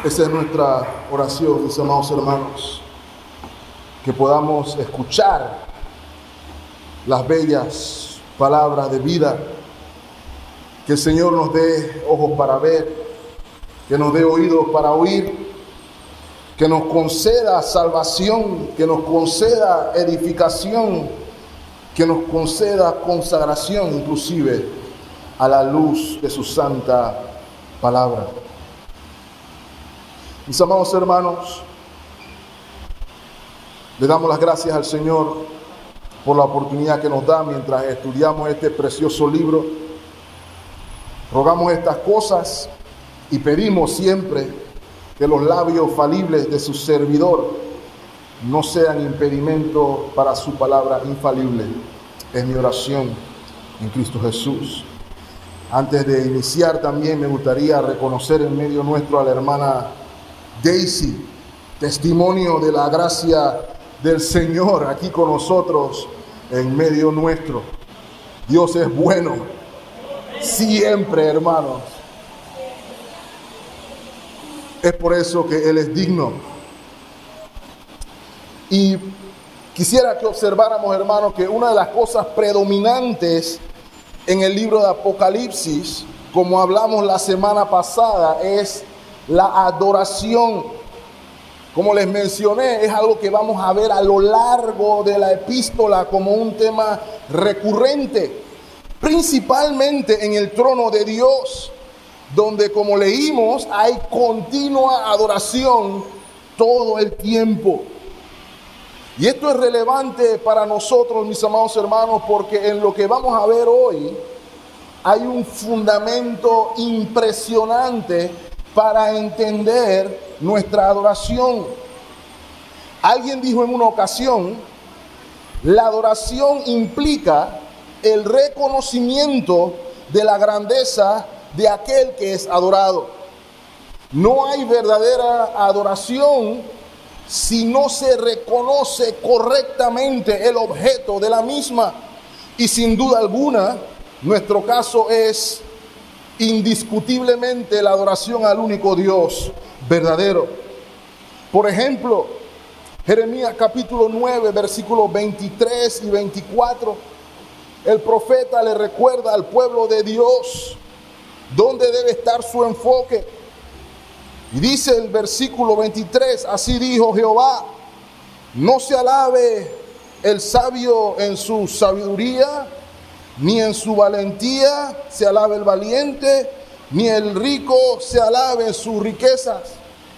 Esa es nuestra oración, mis amados hermanos, que podamos escuchar las bellas palabras de vida, que el Señor nos dé ojos para ver, que nos dé oídos para oír, que nos conceda salvación, que nos conceda edificación, que nos conceda consagración, inclusive a la luz de su santa palabra. Mis amados hermanos, le damos las gracias al Señor por la oportunidad que nos da mientras estudiamos este precioso libro. Rogamos estas cosas y pedimos siempre que los labios falibles de su servidor no sean impedimento para su palabra infalible. Es mi oración en Cristo Jesús. Antes de iniciar también me gustaría reconocer en medio nuestro a la hermana Daisy, testimonio de la gracia del Señor aquí con nosotros en medio nuestro. Dios es bueno, siempre, hermanos. Es por eso que Él es digno. Y quisiera que observáramos, hermanos, que una de las cosas predominantes en el libro de Apocalipsis, como hablamos la semana pasada, es la adoración. Como les mencioné, es algo que vamos a ver a lo largo de la epístola como un tema recurrente, principalmente en el trono de Dios, donde, como leímos, hay continua adoración todo el tiempo. Y esto es relevante para nosotros, mis amados hermanos, porque en lo que vamos a ver hoy hay un fundamento impresionante para entender nuestra adoración. Alguien dijo en una ocasión, la adoración implica el reconocimiento de la grandeza de aquel que es adorado. No hay verdadera adoración si no se reconoce correctamente el objeto de la misma. Y sin duda alguna, nuestro caso es indiscutiblemente la adoración al único Dios verdadero. Por ejemplo, Jeremías capítulo 9, versículos 23 y 24, el profeta le recuerda al pueblo de Dios dónde debe estar su enfoque. Y dice el versículo 23, así dijo Jehová, no se alabe el sabio en su sabiduría, ni en su valentía se alabe el valiente, ni el rico se alabe en sus riquezas.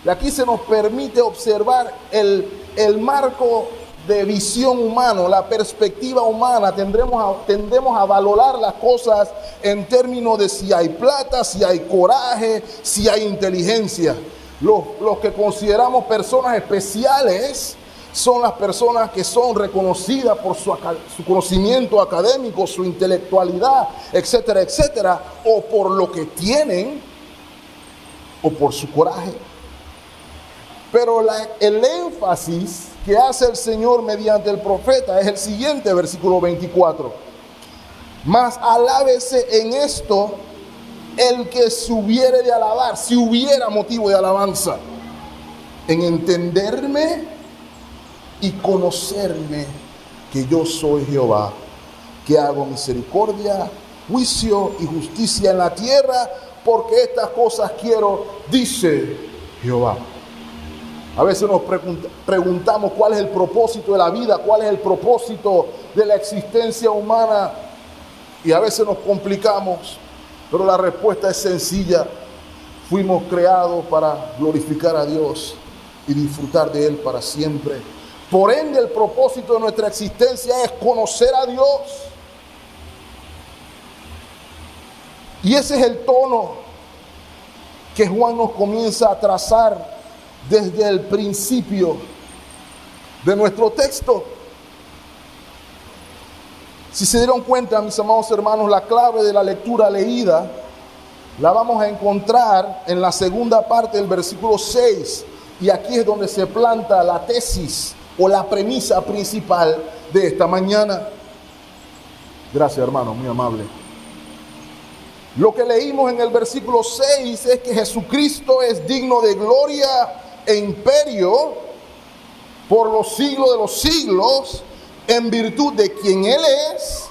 Y aquí se nos permite observar el marco de visión humano, la perspectiva humana. Tendemos a valorar las cosas en términos de si hay plata, si hay coraje, si hay inteligencia. Los que consideramos personas especiales son las personas que son reconocidas por su conocimiento académico, su intelectualidad, etcétera, etcétera, o por lo que tienen, o por su coraje. Pero el énfasis que hace el Señor mediante el profeta es el siguiente, versículo 24. Mas alábese en esto el que se hubiere de alabar, si hubiera motivo de alabanza, en entenderme y conocerme que yo soy Jehová, que hago misericordia, juicio y justicia en la tierra, porque estas cosas quiero, dice Jehová. A veces nos preguntamos cuál es el propósito de la vida, cuál es el propósito de la existencia humana, y a veces nos complicamos, pero la respuesta es sencilla. Fuimos creados para glorificar a Dios y disfrutar de Él para siempre. Por ende, el propósito de nuestra existencia es conocer a Dios. Y ese es el tono que Juan nos comienza a trazar desde el principio de nuestro texto. Si se dieron cuenta, mis amados hermanos, la clave de la lectura leída la vamos a encontrar en la segunda parte del versículo 6. Y aquí es donde se planta la tesis o la premisa principal de esta mañana. Gracias, hermano, muy amable. Lo que leímos en el versículo 6 es que Jesucristo es digno de gloria e imperio por los siglos de los siglos, en virtud de quién Él es,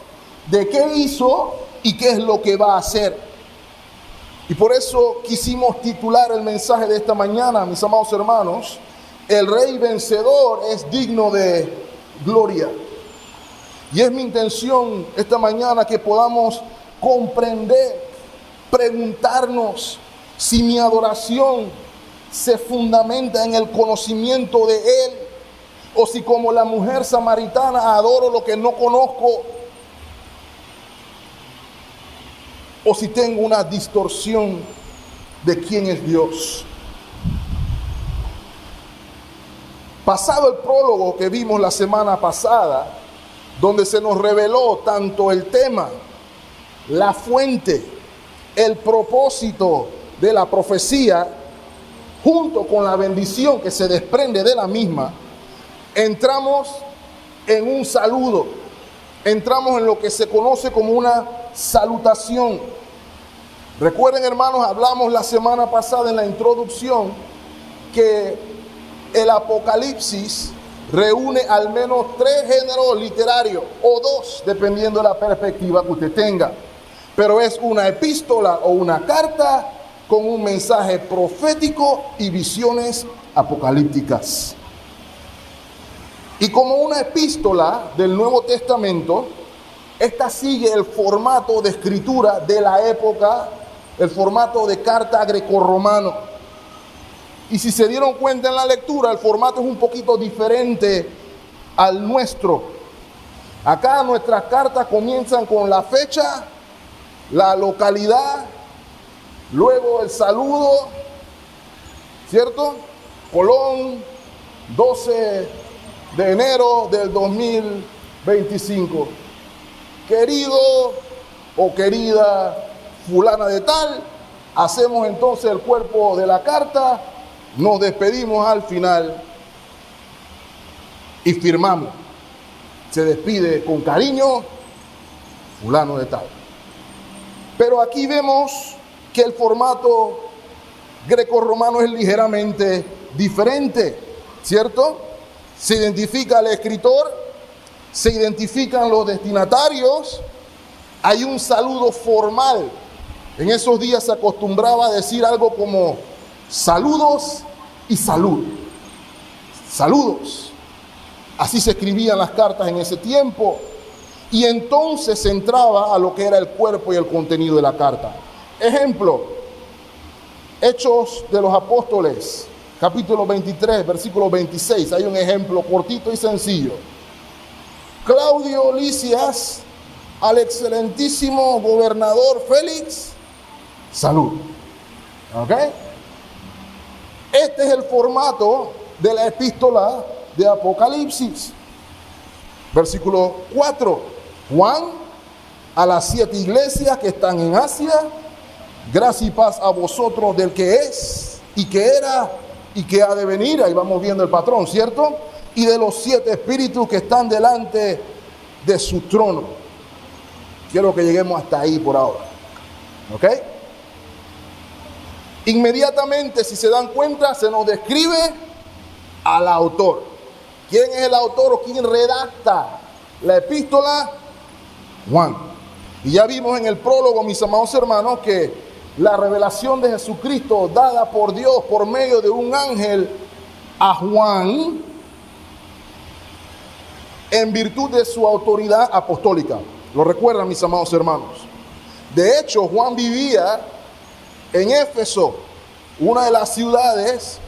de qué hizo y qué es lo que va a hacer. Y por eso quisimos titular el mensaje de esta mañana, mis amados hermanos, el Rey vencedor es digno de gloria. Y es mi intención esta mañana que podamos comprender, preguntarnos si mi adoración se fundamenta en el conocimiento de Él, o si como la mujer samaritana adoro lo que no conozco, o si tengo una distorsión de quién es Dios. Pasado el prólogo que vimos la semana pasada, donde se nos reveló tanto el tema, la fuente, el propósito de la profecía, junto con la bendición que se desprende de la misma, entramos en un saludo, entramos en lo que se conoce como una salutación. Recuerden, hermanos, hablamos la semana pasada en la introducción que el Apocalipsis reúne al menos 3 géneros literarios, o 2, dependiendo de la perspectiva que usted tenga. Pero es una epístola o una carta con un mensaje profético y visiones apocalípticas. Y como una epístola del Nuevo Testamento, esta sigue el formato de escritura de la época, el formato de carta grecorromano. Y si se dieron cuenta en la lectura, el formato es un poquito diferente al nuestro. Acá nuestras cartas comienzan con la fecha, la localidad, luego el saludo, ¿cierto? Colón, 12 de enero del 2025. Querido o querida fulana de tal, hacemos entonces el cuerpo de la carta, nos despedimos al final y firmamos. Se despide con cariño fulano de tal. Pero aquí vemos que el formato grecorromano es ligeramente diferente, ¿cierto? Se identifica al escritor, se identifican los destinatarios, hay un saludo formal. En esos días se acostumbraba a decir algo como saludos y salud. Saludos. Así se escribían las cartas en ese tiempo. Y entonces se entraba a lo que era el cuerpo y el contenido de la carta. Ejemplo, Hechos de los Apóstoles, capítulo 23, versículo 26. Hay un ejemplo cortito y sencillo. Claudio Lisias, al excelentísimo gobernador Félix, salud. ¿Ok? Este es el formato de la epístola de Apocalipsis. Versículo 4. Juan, a las 7 iglesias que están en Asia, gracia y paz a vosotros del que es, y que era, y que ha de venir. Ahí vamos viendo el patrón, ¿cierto? Y de los 7 espíritus que están delante de su trono. Quiero que lleguemos hasta ahí por ahora. ¿Ok? Inmediatamente, si se dan cuenta, se nos describe al autor. ¿Quién es el autor o quién redacta la epístola? Juan. Y ya vimos en el prólogo, mis amados hermanos, que la revelación de Jesucristo dada por Dios por medio de un ángel a Juan en virtud de su autoridad apostólica. ¿Lo recuerdan, mis amados hermanos? De hecho, Juan vivía en Éfeso, una de las ciudades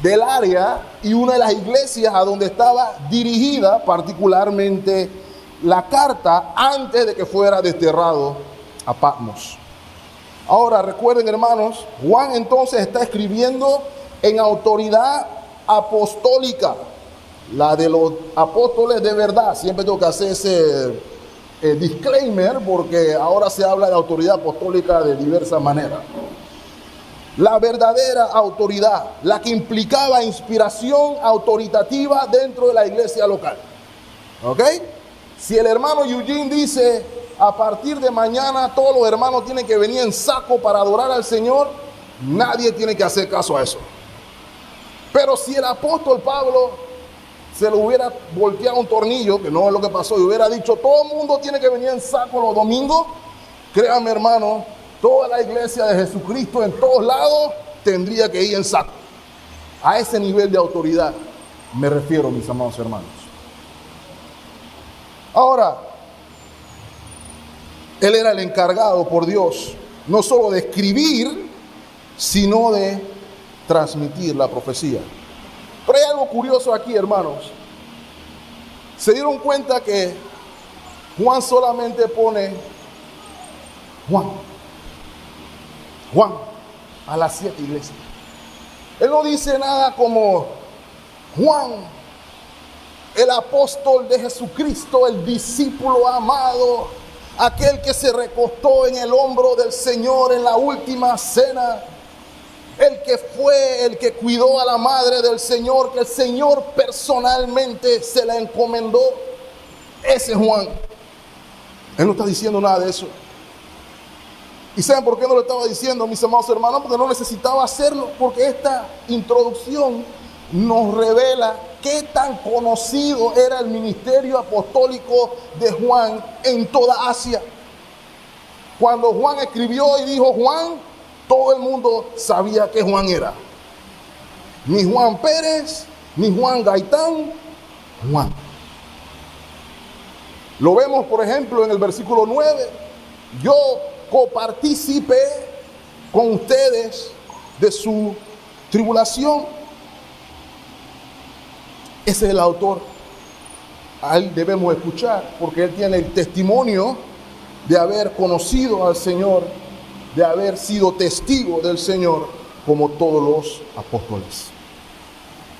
del área y una de las iglesias a donde estaba dirigida particularmente la carta antes de que fuera desterrado a Patmos. Ahora recuerden, hermanos, Juan entonces está escribiendo en autoridad apostólica, la de los apóstoles de verdad. Siempre tengo que hacer ese disclaimer porque ahora se habla de autoridad apostólica de diversas maneras. La verdadera autoridad, la que implicaba inspiración autoritativa dentro de la iglesia local. ¿Ok? Si el hermano Eugene dice, a partir de mañana todos los hermanos tienen que venir en saco para adorar al Señor, nadie tiene que hacer caso a eso. Pero si el apóstol Pablo se le hubiera volteado un tornillo, que no es lo que pasó, y hubiera dicho, todo el mundo tiene que venir en saco los domingos, créanme hermano, toda la iglesia de Jesucristo en todos lados tendría que ir en saco. A ese nivel de autoridad me refiero, mis amados hermanos. Ahora, él era el encargado por Dios, no solo de escribir, sino de transmitir la profecía. Pero hay algo curioso aquí, hermanos. Se dieron cuenta que Juan solamente pone Juan a las 7 iglesias. Él no dice nada como Juan, el apóstol de Jesucristo, el discípulo amado, aquel que se recostó en el hombro del Señor en la última cena, el que fue el que cuidó a la madre del Señor, que el Señor personalmente se la encomendó. Ese Juan. Él no está diciendo nada de eso. ¿Y saben por qué no lo estaba diciendo, mis amados hermanos? Porque no necesitaba hacerlo, porque esta introducción nos revela qué tan conocido era el ministerio apostólico de Juan en toda Asia. Cuando Juan escribió y dijo Juan, todo el mundo sabía que Juan era. Ni Juan Pérez, ni Juan Gaitán, Juan. Lo vemos, por ejemplo, en el versículo 9. Yo copartícipe con ustedes de su tribulación. Ese es el autor. A él debemos escuchar, porque él tiene el testimonio de haber conocido al Señor, de haber sido testigo del Señor, como todos los apóstoles.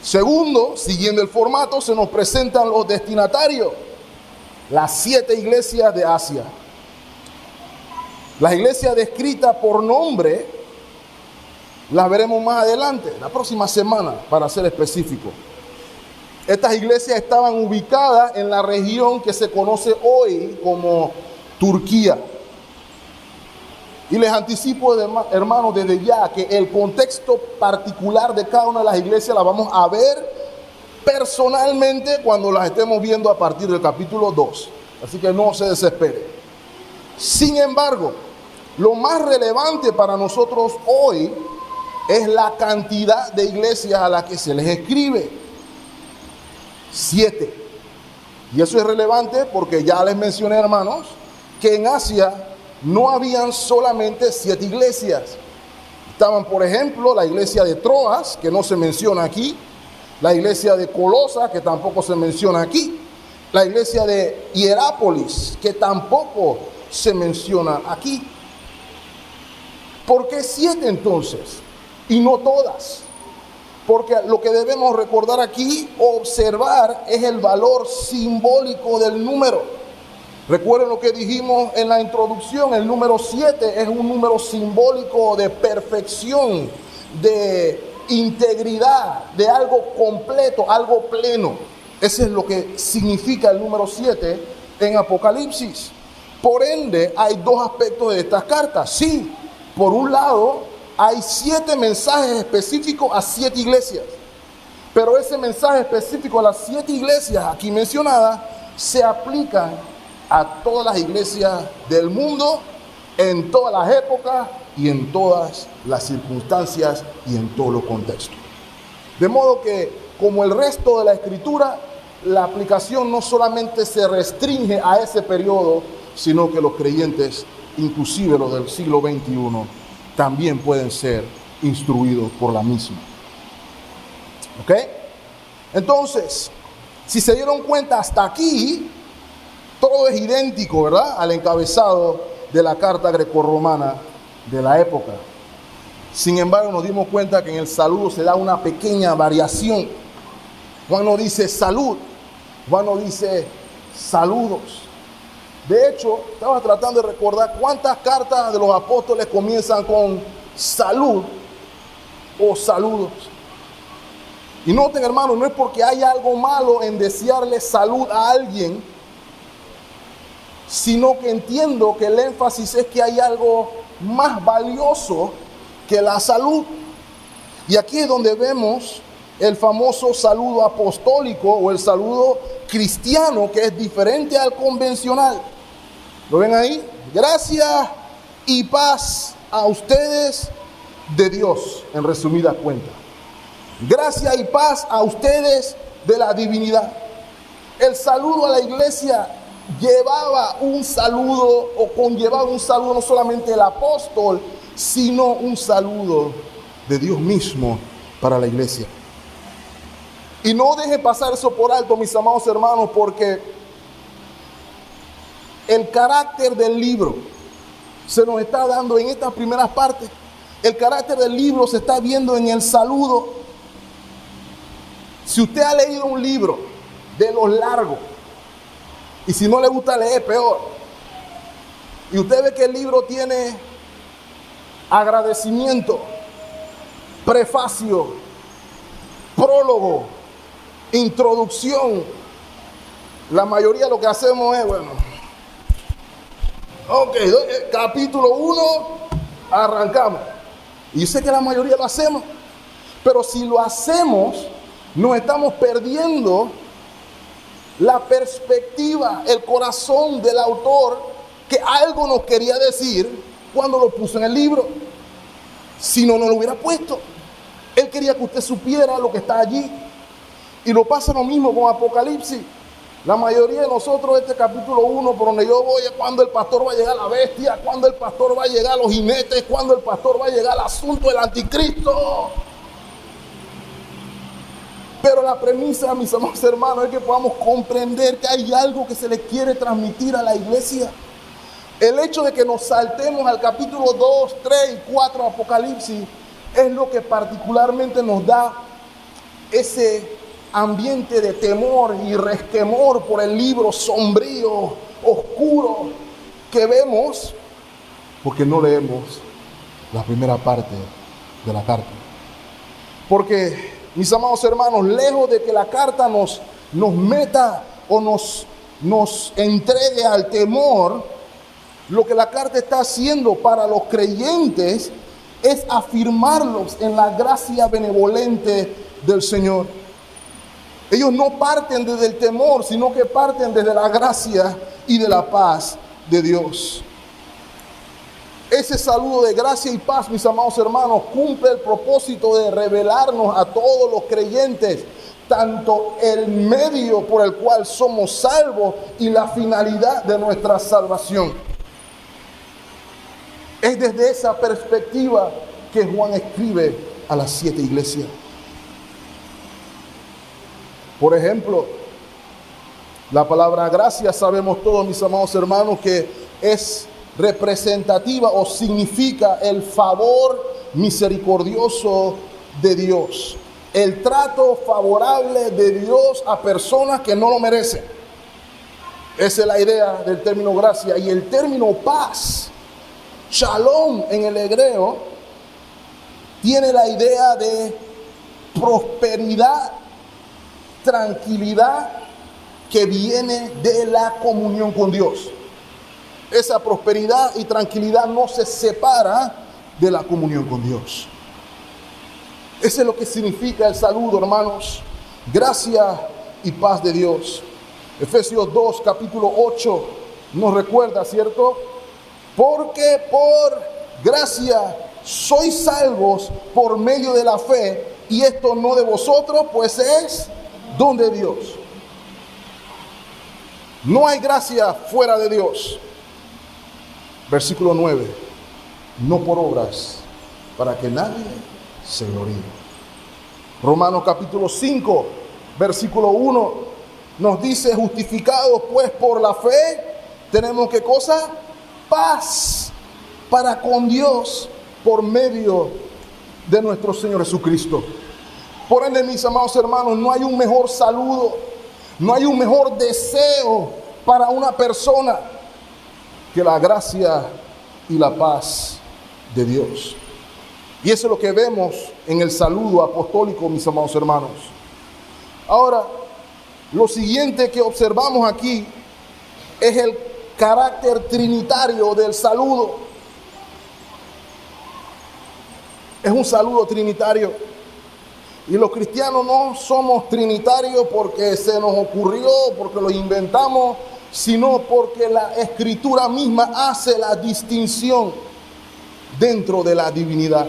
Segundo, siguiendo el formato, se nos presentan los destinatarios, las 7 iglesias de Asia. Las iglesias descritas por nombre las veremos más adelante, la próxima semana, para ser específico. Estas iglesias estaban ubicadas en la región que se conoce hoy como Turquía. Y les anticipo, hermanos, desde ya que el contexto particular de cada una de las iglesias la vamos a ver personalmente cuando las estemos viendo a partir del capítulo 2. Así que no se desespere. Sin embargo, lo más relevante para nosotros hoy es la cantidad de iglesias a las que se les escribe. 7. Y eso es relevante porque ya les mencioné, hermanos, que en Asia no habían solamente 7 iglesias. Estaban, por ejemplo, la iglesia de Troas, que no se menciona aquí, la iglesia de Colosa, que tampoco se menciona aquí, la iglesia de Hierápolis, que tampoco se menciona aquí. ¿Por qué 7 entonces? Y no todas. Porque lo que debemos recordar aquí, observar, es el valor simbólico del número. Recuerden lo que dijimos en la introducción, el número 7 es un número simbólico de perfección, de integridad, de algo completo, algo pleno. Ese es lo que significa el número 7 en Apocalipsis. Por ende, hay 2 aspectos de estas cartas. Sí, por un lado, hay 7 mensajes específicos a 7 iglesias. Pero ese mensaje específico a las 7 iglesias aquí mencionadas se aplica a todas las iglesias del mundo, en todas las épocas y en todas las circunstancias y en todos los contextos. De modo que, como el resto de la escritura, la aplicación no solamente se restringe a ese periodo, sino que los creyentes, inclusive los del siglo XXI, también pueden ser instruidos por la misma. ¿Ok? Entonces, si se dieron cuenta hasta aquí, todo es idéntico, ¿verdad?, al encabezado de la carta grecorromana de la época. Sin embargo, nos dimos cuenta que en el saludo se da una pequeña variación. Juan no dice salud, Juan no dice saludos. De hecho, estaba tratando de recordar cuántas cartas de los apóstoles comienzan con salud o saludos. Y noten, hermanos, no es porque haya algo malo en desearle salud a alguien, sino que entiendo que el énfasis es que hay algo más valioso que la salud. Y aquí es donde vemos el famoso saludo apostólico o el saludo cristiano, que es diferente al convencional. ¿Lo ven ahí? Gracia y paz a ustedes de Dios, en resumidas cuentas. Gracia y paz a ustedes de la divinidad. El saludo a la iglesia llevaba un saludo o conllevaba un saludo no solamente del apóstol, sino un saludo de Dios mismo para la iglesia. Y no deje pasar eso por alto, mis amados hermanos, porque el carácter del libro se nos está dando en estas primeras partes. El carácter del libro se está viendo en el saludo. Si usted ha leído un libro de los largos, y si no le gusta leer, peor, y usted ve que el libro tiene agradecimiento, prefacio, prólogo, introducción, la mayoría lo que hacemos es, bueno, ok, capítulo 1, arrancamos. Y yo sé que la mayoría lo hacemos, pero si lo hacemos, nos estamos perdiendo la perspectiva, el corazón del autor, que algo nos quería decir cuando lo puso en el libro. Si no, no lo hubiera puesto. Él quería que usted supiera lo que está allí. Y lo pasa lo mismo con Apocalipsis. La mayoría de nosotros, este capítulo 1, por donde yo voy, es cuando el pastor va a llegar a la bestia, cuando el pastor va a llegar a los jinetes, cuando el pastor va a llegar al asunto del anticristo. Pero la premisa, mis amados hermanos, es que podamos comprender que hay algo que se le quiere transmitir a la iglesia. El hecho de que nos saltemos al capítulo 2, 3 y 4 de Apocalipsis es lo que particularmente nos da ese ambiente de temor y resquemor por el libro sombrío, oscuro que vemos, porque no leemos la primera parte de la carta. Porque, mis amados hermanos, lejos de que la carta nos meta o nos entregue al temor, lo que la carta está haciendo para los creyentes es afirmarlos en la gracia benevolente del Señor. Ellos no parten desde el temor, sino que parten desde la gracia y de la paz de Dios. Ese saludo de gracia y paz, mis amados hermanos, cumple el propósito de revelarnos a todos los creyentes tanto el medio por el cual somos salvos y la finalidad de nuestra salvación. Es desde esa perspectiva que Juan escribe a las 7 iglesias. Por ejemplo, la palabra gracia, sabemos todos, mis amados hermanos, que es representativa o significa el favor misericordioso de Dios, el trato favorable de Dios a personas que no lo merecen. Esa es la idea del término gracia. Y el término paz, shalom en el hebreo, tiene la idea de prosperidad, tranquilidad que viene de la comunión con Dios. Esa prosperidad y tranquilidad no se separa de la comunión con Dios. Eso es lo que significa el saludo, hermanos. Gracia y paz de Dios. Efesios 2, capítulo 8, nos recuerda, ¿cierto? Porque por gracia sois salvos por medio de la fe, y esto no de vosotros, pues es don de Dios. No hay gracia fuera de Dios. Versículo 9. No por obras, para que nadie se gloríe. Romanos capítulo 5, versículo 1, nos dice: justificados pues por la fe, tenemos ¿qué cosa? Paz para con Dios por medio de nuestro Señor Jesucristo. Por ende, mis amados hermanos, no hay un mejor saludo, no hay un mejor deseo para una persona que la gracia y la paz de Dios. Y eso es lo que vemos en el saludo apostólico, mis amados hermanos. Ahora, lo siguiente que observamos aquí es carácter trinitario del saludo. Es un saludo trinitario. Y los cristianos no somos trinitarios porque se nos ocurrió, porque lo inventamos, sino porque la Escritura misma hace la distinción dentro de la divinidad.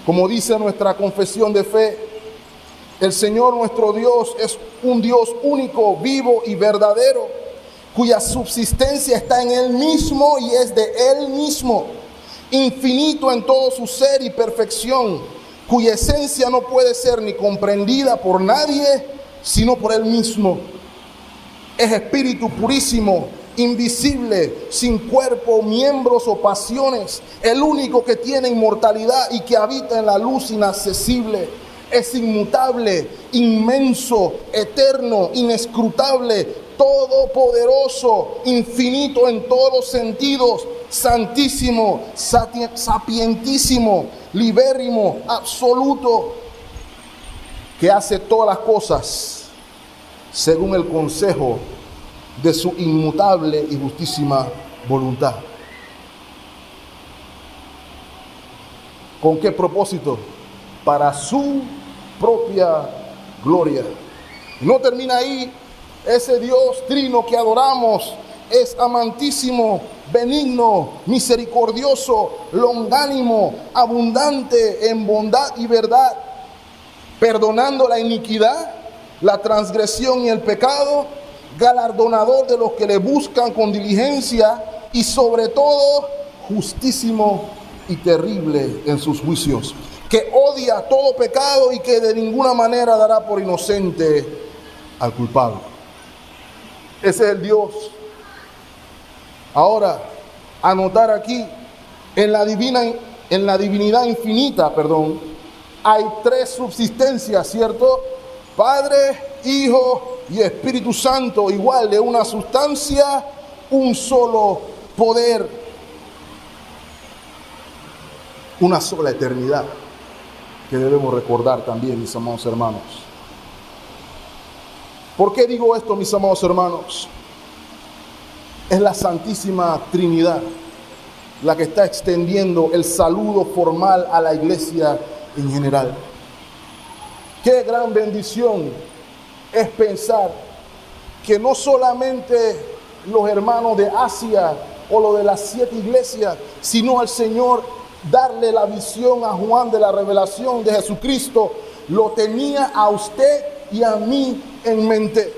Como dice nuestra confesión de fe, el Señor nuestro Dios es un Dios único, vivo y verdadero, cuya subsistencia está en Él mismo y es de Él mismo, infinito en todo su ser y perfección, cuya esencia no puede ser ni comprendida por nadie, sino por Él mismo. Es espíritu purísimo, invisible, sin cuerpo, miembros o pasiones, el único que tiene inmortalidad y que habita en la luz inaccesible. Es inmutable, inmenso, eterno, inescrutable, todopoderoso, infinito en todos los sentidos, santísimo, sapientísimo, libérrimo, absoluto, que hace todas las cosas según el consejo de su inmutable y justísima voluntad. ¿Con qué propósito? Para su propia gloria. No termina ahí. Ese Dios trino que adoramos es amantísimo, benigno, misericordioso, longánimo, abundante en bondad y verdad, perdonando la iniquidad, la transgresión y el pecado, galardonador de los que le buscan con diligencia y sobre todo justísimo y terrible en sus juicios, que odia todo pecado y que de ninguna manera dará por inocente al culpable. Ese es el Dios. Ahora, anotar aquí, en la divinidad infinita, hay tres subsistencias, ¿cierto? Padre, Hijo y Espíritu Santo, igual de una sustancia, un solo poder, una sola eternidad, que debemos recordar también, mis amados hermanos. ¿Por qué digo esto, mis amados hermanos? Es la Santísima Trinidad la que está extendiendo el saludo formal a la iglesia en general. Qué gran bendición es pensar que no solamente los hermanos de Asia o lo de las 7 iglesias, sino al Señor darle la visión a Juan de la revelación de Jesucristo, lo tenía a usted y a mí en mente.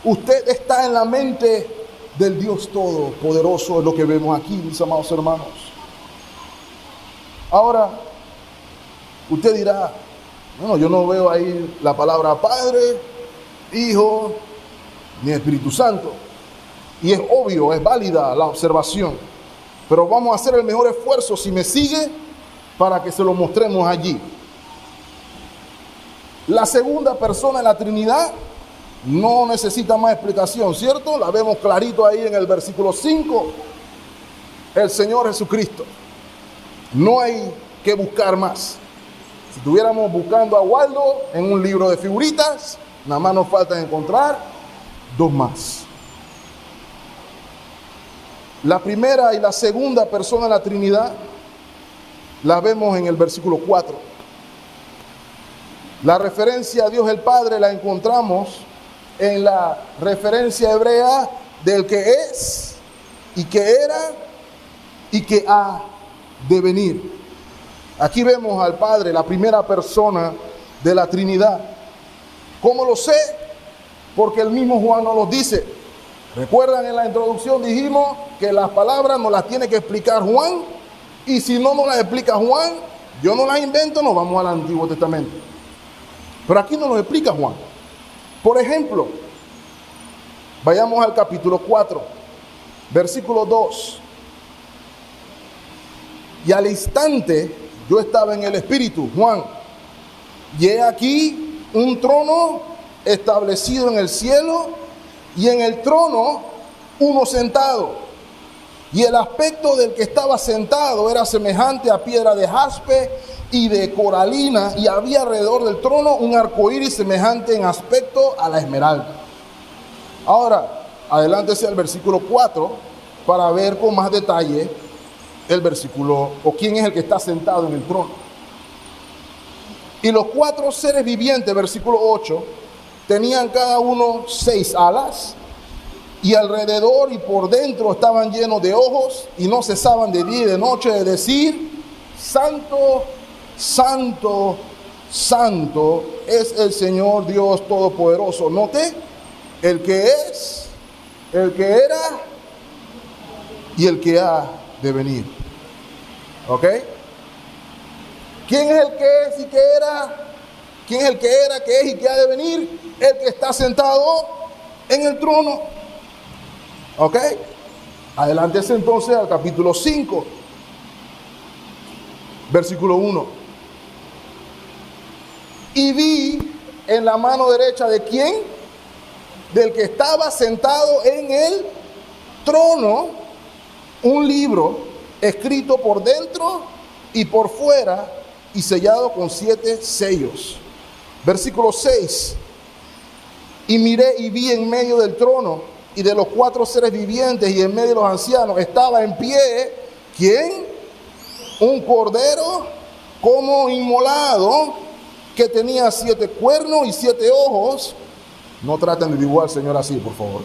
Usted está en la mente del Dios Todopoderoso, es lo que vemos aquí, mis amados hermanos. Ahora, usted dirá, bueno, yo no veo ahí la palabra Padre, Hijo, ni Espíritu Santo. Y es obvio, es válida la observación. Pero vamos a hacer el mejor esfuerzo, si me sigue, para que se lo mostremos allí. La segunda persona de la Trinidad no necesita más explicación, ¿cierto? La vemos clarito ahí en el versículo 5. El Señor Jesucristo. No hay que buscar más. Si estuviéramos buscando a Waldo en un libro de figuritas, nada más nos falta encontrar 2 más. La primera y la segunda persona de la Trinidad la vemos en el versículo 4. La referencia a Dios el Padre la encontramos en la referencia hebrea del que es y que era y que ha de venir. Aquí vemos al Padre, la primera persona de la Trinidad. ¿Cómo lo sé? Porque el mismo Juan nos lo dice. ¿Recuerdan en la introducción dijimos que las palabras nos las tiene que explicar Juan? Y si no nos las explica Juan, yo no las invento, nos vamos al Antiguo Testamento. Pero aquí nos lo explica Juan. Por ejemplo, vayamos al capítulo 4, versículo 2. Y al instante yo estaba en el Espíritu, Juan, y he aquí un trono establecido en el cielo, y en el trono uno sentado. Y el aspecto del que estaba sentado era semejante a piedra de jaspe y de coralina, y había alrededor del trono un arco iris semejante en aspecto a la esmeralda. Ahora, adelántese al versículo 4 para ver con más detalle el versículo, o quién es el que está sentado en el trono. Y los 4 seres vivientes, versículo 8, tenían cada uno 6 alas, y alrededor y por dentro estaban llenos de ojos, y no cesaban de día y de noche de decir: Santo, Santo, Santo es el Señor Dios Todopoderoso. Note, el que es, el que era y el que ha de venir. ¿Ok? ¿Quién es el que es y que era? ¿Quién es el que era, que es y que ha de venir? El que está sentado en el trono. ¿Ok? Adelántese entonces al capítulo 5, versículo 1. Y vi en la mano derecha de quién, del que estaba sentado en el trono, un libro escrito por dentro y por fuera y sellado con 7 sellos. Versículo 6. Y miré y vi en medio del trono y de los 4 seres vivientes y en medio de los ancianos estaba en pie, ¿quién? Un cordero como inmolado, que tenía 7 cuernos y 7 ojos. No traten de dibujar al Señor así, por favor.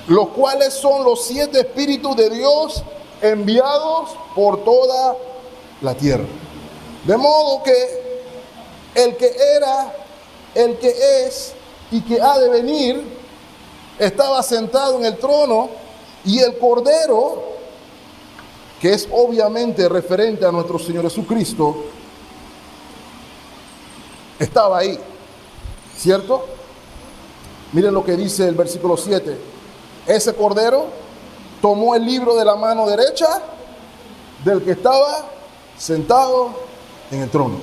Los cuales son los 7 espíritus de Dios enviados por toda la tierra. De modo que el que era, el que es y que ha de venir estaba sentado en el trono, y el cordero, que es obviamente referente a nuestro Señor Jesucristo, estaba ahí, ¿cierto? Miren lo que dice el versículo 7. Ese cordero tomó el libro de la mano derecha del que estaba sentado en el trono.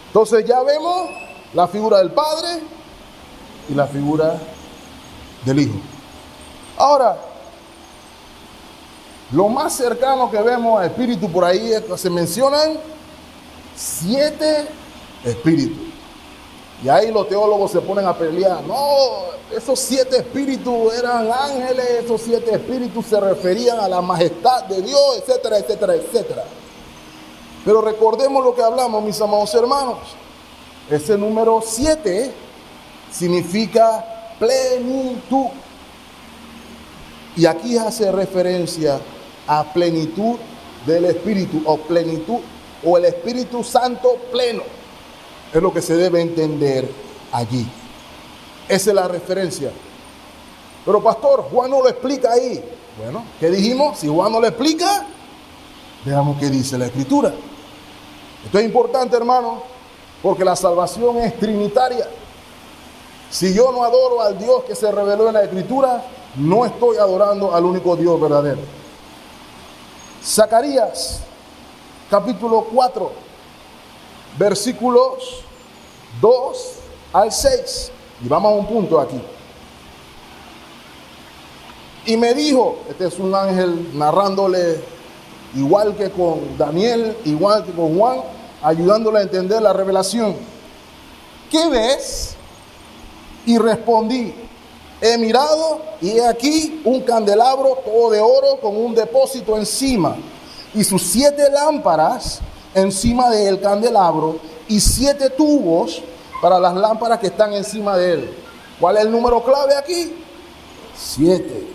Entonces ya vemos la figura del Padre y la figura del Hijo. Ahora, lo más cercano que vemos a espíritu por ahí es que se mencionan 7 espíritus. Y ahí los teólogos se ponen a pelear. No, esos 7 espíritus eran ángeles, esos 7 espíritus se referían a la majestad de Dios, etcétera, etcétera, etcétera. Pero recordemos lo que hablamos, mis amados hermanos. Ese número 7 significa plenitud. Y aquí hace referencia a plenitud del Espíritu, o plenitud, o el Espíritu Santo pleno. Es lo que se debe entender allí. Esa es la referencia. Pero pastor, Juan no lo explica ahí. Bueno, ¿qué dijimos? Si Juan no lo explica, veamos qué dice la Escritura. Esto es importante, hermano, porque la salvación es trinitaria. Si yo no adoro al Dios que se reveló en la Escritura, no estoy adorando al único Dios verdadero. Zacarías, capítulo 4, versículos 2 al 6. Y vamos a un punto aquí. Y me dijo, este es un ángel narrándole, igual que con Daniel, igual que con Juan, ayudándole a entender la revelación. ¿Qué ves? Y respondí, he mirado y he aquí un candelabro todo de oro con un depósito encima, y sus 7 lámparas encima del candelabro, y 7 tubos para las lámparas que están encima de él. ¿Cuál es el número clave aquí? 7.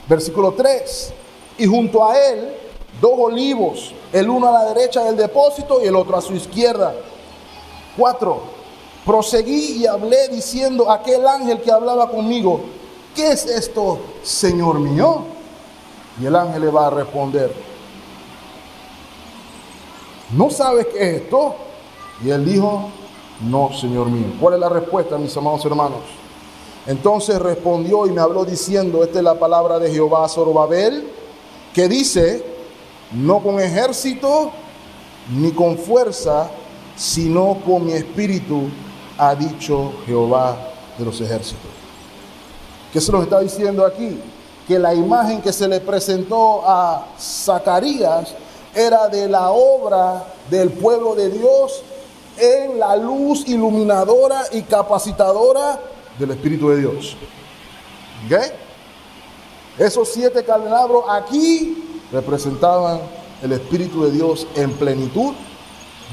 Versículo 3. Y junto a él 2 olivos, el uno a la derecha del depósito y el otro a su izquierda. 4. Proseguí y hablé diciendo a aquel ángel que hablaba conmigo, ¿qué es esto, Señor mío? Y el ángel le va a responder, ¿no sabes qué es esto? Y él dijo, no, Señor mío. ¿Cuál es la respuesta, mis amados hermanos? Entonces respondió y me habló diciendo, esta es la palabra de Jehová a Zorobabel, que dice, no con ejército ni con fuerza, sino con mi espíritu, ha dicho Jehová de los ejércitos. ¿Qué se nos está diciendo aquí? Que la imagen que se le presentó a Zacarías era de la obra del pueblo de Dios en la luz iluminadora y capacitadora del Espíritu de Dios. ¿Ok? Esos 7 candelabros aquí representaban el Espíritu de Dios en plenitud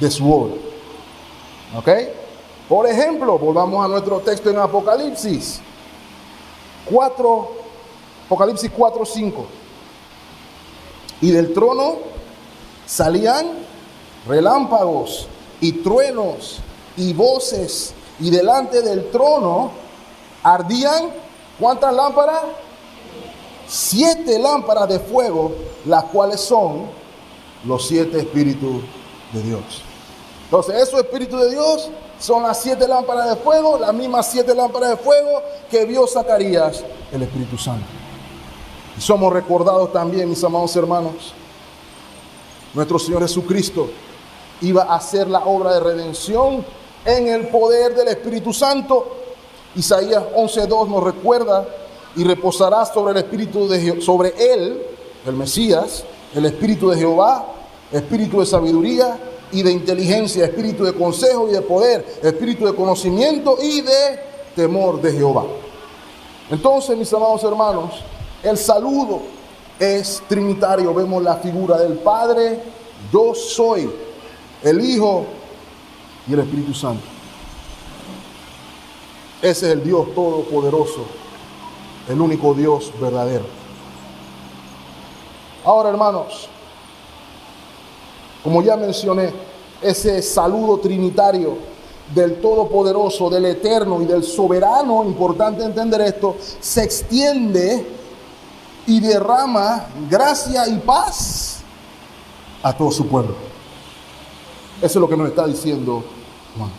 de su obra. ¿Ok? Por ejemplo, volvamos a nuestro texto en Apocalipsis 4:5. Y del trono salían relámpagos y truenos y voces, y delante del trono ardían, ¿cuántas lámparas? 7 lámparas de fuego, las cuales son los 7 espíritus de Dios. Entonces, esos espíritus de Dios son las 7 lámparas de fuego, las mismas 7 lámparas de fuego que vio Zacarías, el Espíritu Santo. Y somos recordados también, mis amados hermanos, nuestro Señor Jesucristo iba a hacer la obra de redención en el poder del Espíritu Santo. Isaías 11:2 nos recuerda: y reposará sobre el Espíritu sobre él, el Mesías, el Espíritu de Jehová, Espíritu de sabiduría y de inteligencia, Espíritu de consejo y de poder, Espíritu de conocimiento y de temor de Jehová. Entonces, mis amados hermanos, el saludo es trinitario. Vemos la figura del Padre, yo soy, el Hijo y el Espíritu Santo. Ese es el Dios todopoderoso, el único Dios verdadero. Ahora, hermanos, como ya mencioné, ese saludo trinitario del Todopoderoso, del Eterno y del Soberano, importante entender esto, se extiende y derrama gracia y paz a todo su pueblo. Eso es lo que nos está diciendo Juan.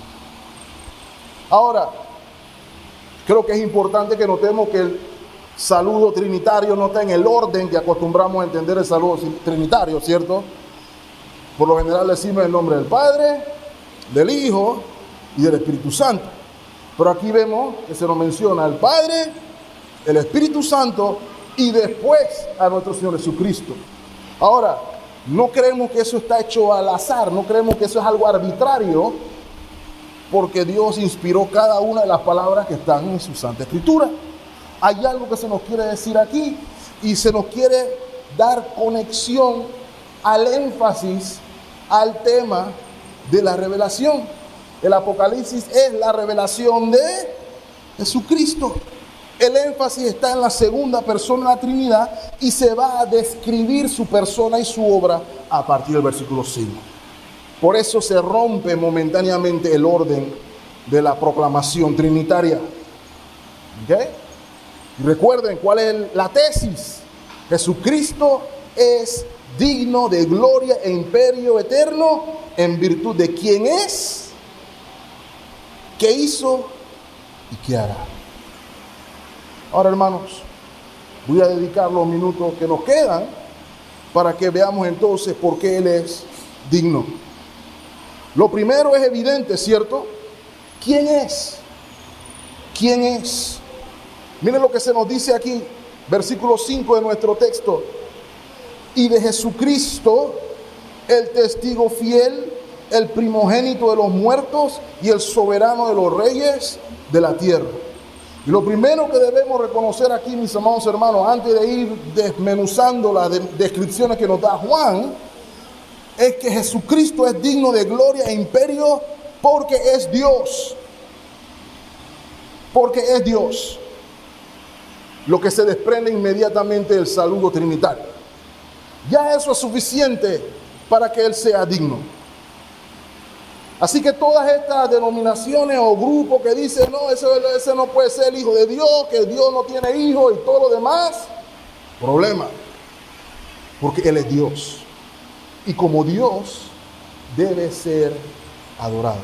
Ahora, creo que es importante que notemos que el saludo trinitario no está en el orden que acostumbramos a entender el saludo trinitario, ¿cierto? Por lo general decimos el nombre del Padre, del Hijo y del Espíritu Santo. Pero aquí vemos que se nos menciona el Padre, el Espíritu Santo y después a nuestro Señor Jesucristo. Ahora, no creemos que eso está hecho al azar, no creemos que eso es algo arbitrario, porque Dios inspiró cada una de las palabras que están en su Santa Escritura. Hay algo que se nos quiere decir aquí y se nos quiere dar conexión al énfasis, al tema de la revelación. El Apocalipsis es la revelación de Jesucristo. El énfasis está en la segunda persona de la Trinidad y se va a describir su persona y su obra a partir del versículo 5. Por eso se rompe momentáneamente el orden de la proclamación trinitaria. ¿Okay? Y recuerden cuál es la tesis. Jesucristo es digno de gloria e imperio eterno en virtud de quién es, qué hizo y qué hará. Ahora, hermanos, voy a dedicar los minutos que nos quedan para que veamos entonces por qué Él es digno. Lo primero es evidente, ¿cierto? ¿Quién es? ¿Quién es? Miren lo que se nos dice aquí, versículo 5 de nuestro texto. Y de Jesucristo, el testigo fiel, el primogénito de los muertos y el soberano de los reyes de la tierra. Y lo primero que debemos reconocer aquí, mis amados hermanos, antes de ir desmenuzando las descripciones que nos da Juan, es que Jesucristo es digno de gloria e imperio porque es Dios. Porque es Dios. Lo que se desprende inmediatamente del saludo trinitario. Ya eso es suficiente para que Él sea digno. Así que todas estas denominaciones o grupos que dicen, no, ese no puede ser el Hijo de Dios, que Dios no tiene hijo y todo lo demás, problema. Porque Él es Dios. Y como Dios, debe ser adorado.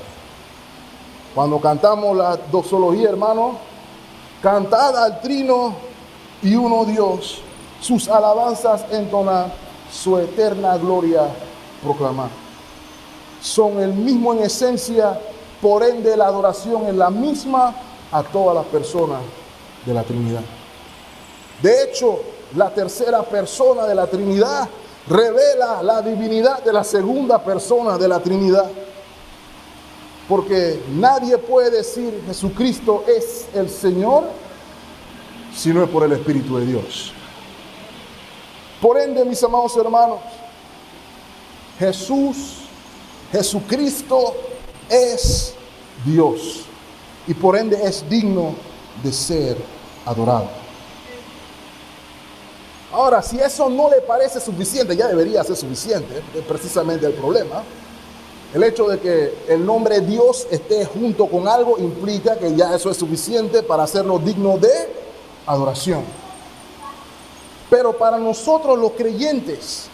Cuando cantamos la doxología, hermano, cantad al trino y uno Dios, sus alabanzas entonad, su eterna gloria proclamar. Son el mismo en esencia, por ende la adoración es la misma a todas las personas de la Trinidad. De hecho, la tercera persona de la Trinidad revela la divinidad de la segunda persona de la Trinidad. Porque nadie puede decir Jesucristo es el Señor si no es por el Espíritu de Dios. Por ende, mis amados hermanos, Jesucristo es Dios y por ende es digno de ser adorado. Ahora, si eso no le parece suficiente, ya debería ser suficiente, es precisamente el problema. El hecho de que el nombre Dios esté junto con algo implica que ya eso es suficiente para hacerlo digno de adoración. Pero para nosotros los creyentes,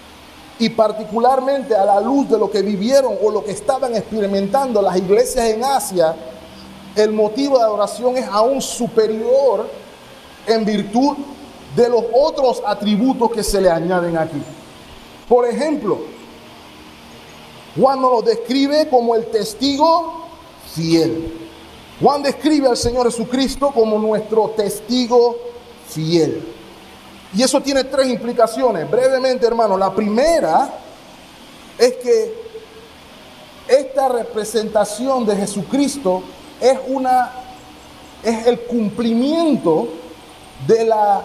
y particularmente a la luz de lo que vivieron o lo que estaban experimentando las iglesias en Asia, el motivo de adoración es aún superior en virtud de los otros atributos que se le añaden aquí. Por ejemplo, Juan nos lo describe como el testigo fiel. Juan describe al Señor Jesucristo como nuestro testigo fiel. Y eso tiene tres implicaciones. Brevemente, hermano, la primera es que esta representación de Jesucristo es el cumplimiento de la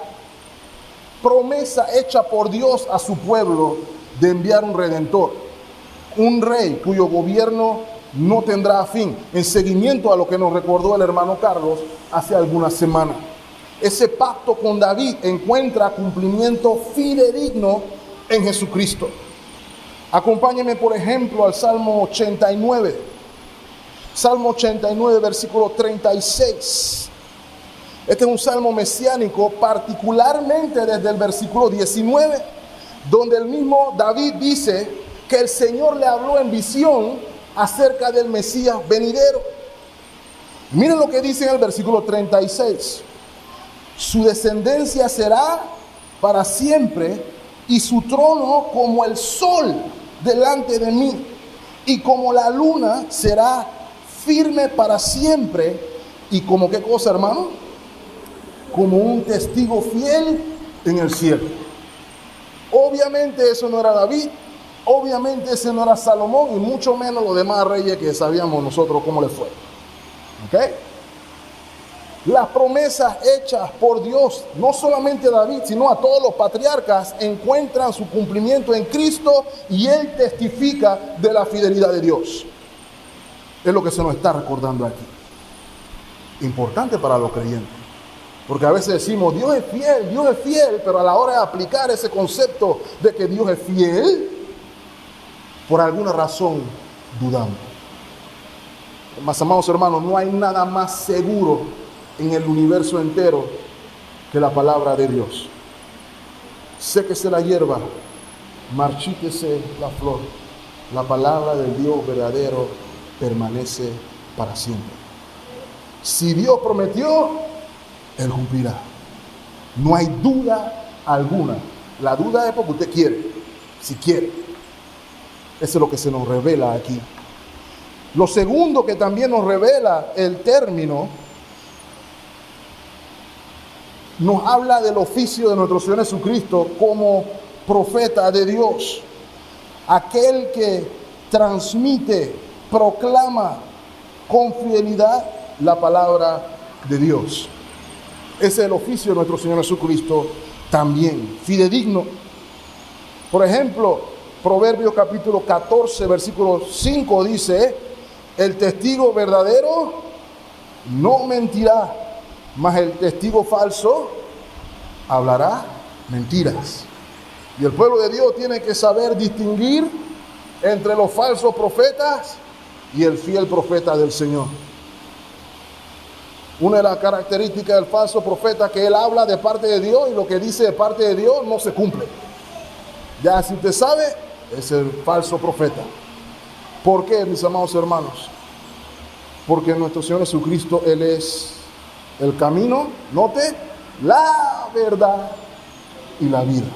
promesa hecha por Dios a su pueblo de enviar un redentor, un rey cuyo gobierno no tendrá fin, en seguimiento a lo que nos recordó el hermano Carlos hace algunas semanas. Ese pacto con David encuentra cumplimiento fidedigno en Jesucristo. Acompáñenme, por ejemplo, al Salmo 89. Salmo 89, versículo 36. Este es un salmo mesiánico, particularmente desde el versículo 19, donde el mismo David dice que el Señor le habló en visión acerca del Mesías venidero. Miren lo que dice en el versículo 36. Su descendencia será para siempre y su trono como el sol delante de mí, y como la luna será firme para siempre. Y como qué cosa, hermano, como un testigo fiel en el cielo. Obviamente eso no era David, obviamente ese no era Salomón, y mucho menos los demás reyes que sabíamos nosotros cómo les fue. ¿Ok? Las promesas hechas por Dios, no solamente a David, sino a todos los patriarcas, encuentran su cumplimiento en Cristo, y Él testifica de la fidelidad de Dios. Es lo que se nos está recordando aquí. Importante para los creyentes, porque a veces decimos Dios es fiel, pero a la hora de aplicar ese concepto de que Dios es fiel, por alguna razón dudamos. Más amados hermanos, no hay nada más seguro en el universo entero que la palabra de Dios. Séquese la hierba, marchítese la flor, la palabra del Dios verdadero permanece para siempre. Si Dios prometió, Él cumplirá. No hay duda alguna. La duda es porque usted quiere, si quiere. Eso es lo que se nos revela aquí. Lo segundo que también nos revela el término, nos habla del oficio de nuestro Señor Jesucristo como profeta de Dios, aquel que transmite, proclama con fidelidad la palabra de Dios. Ese es el oficio de nuestro Señor Jesucristo también, fidedigno. Por ejemplo, Proverbios capítulo 14, versículo 5 dice: el testigo verdadero no mentirá, mas el testigo falso hablará mentiras. Y el pueblo de Dios tiene que saber distinguir entre los falsos profetas y el fiel profeta del Señor. Una de las características del falso profeta es que él habla de parte de Dios y lo que dice de parte de Dios no se cumple. Ya si usted sabe, es el falso profeta. ¿Por qué, mis amados hermanos? Porque nuestro Señor Jesucristo, Él es el camino, note, la verdad y la vida.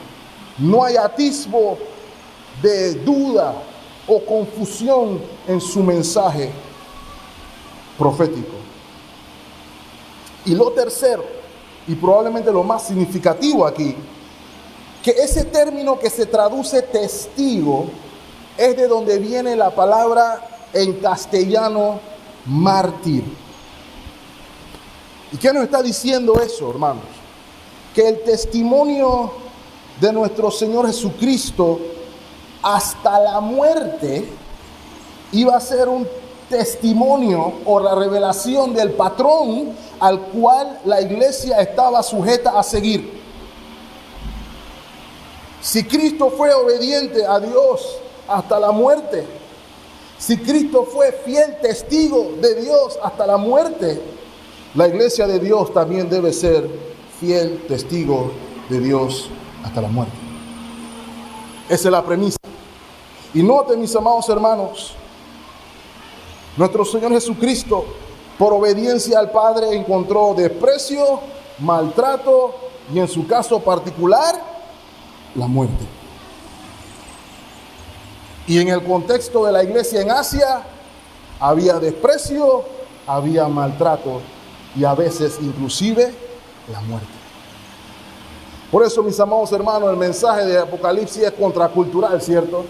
No hay atisbo de duda o confusión en su mensaje profético. Y lo tercero, y probablemente lo más significativo aquí, que ese término que se traduce testigo es de donde viene la palabra en castellano mártir. ¿Y qué nos está diciendo eso, hermanos? Que el testimonio de nuestro Señor Jesucristo hasta la muerte iba a ser un testimonio o la revelación del patrón al cual la iglesia estaba sujeta a seguir. Si Cristo fue obediente a Dios hasta la muerte, si Cristo fue fiel testigo de Dios hasta la muerte, la iglesia de Dios también debe ser fiel testigo de Dios hasta la muerte. Esa es la premisa. Y noten, mis amados hermanos, nuestro Señor Jesucristo, por obediencia al Padre, encontró desprecio, maltrato y, en su caso particular, la muerte. Y en el contexto de la iglesia en Asia, había desprecio, había maltrato y a veces inclusive la muerte. Por eso, mis amados hermanos, el mensaje de Apocalipsis es contracultural, ¿cierto?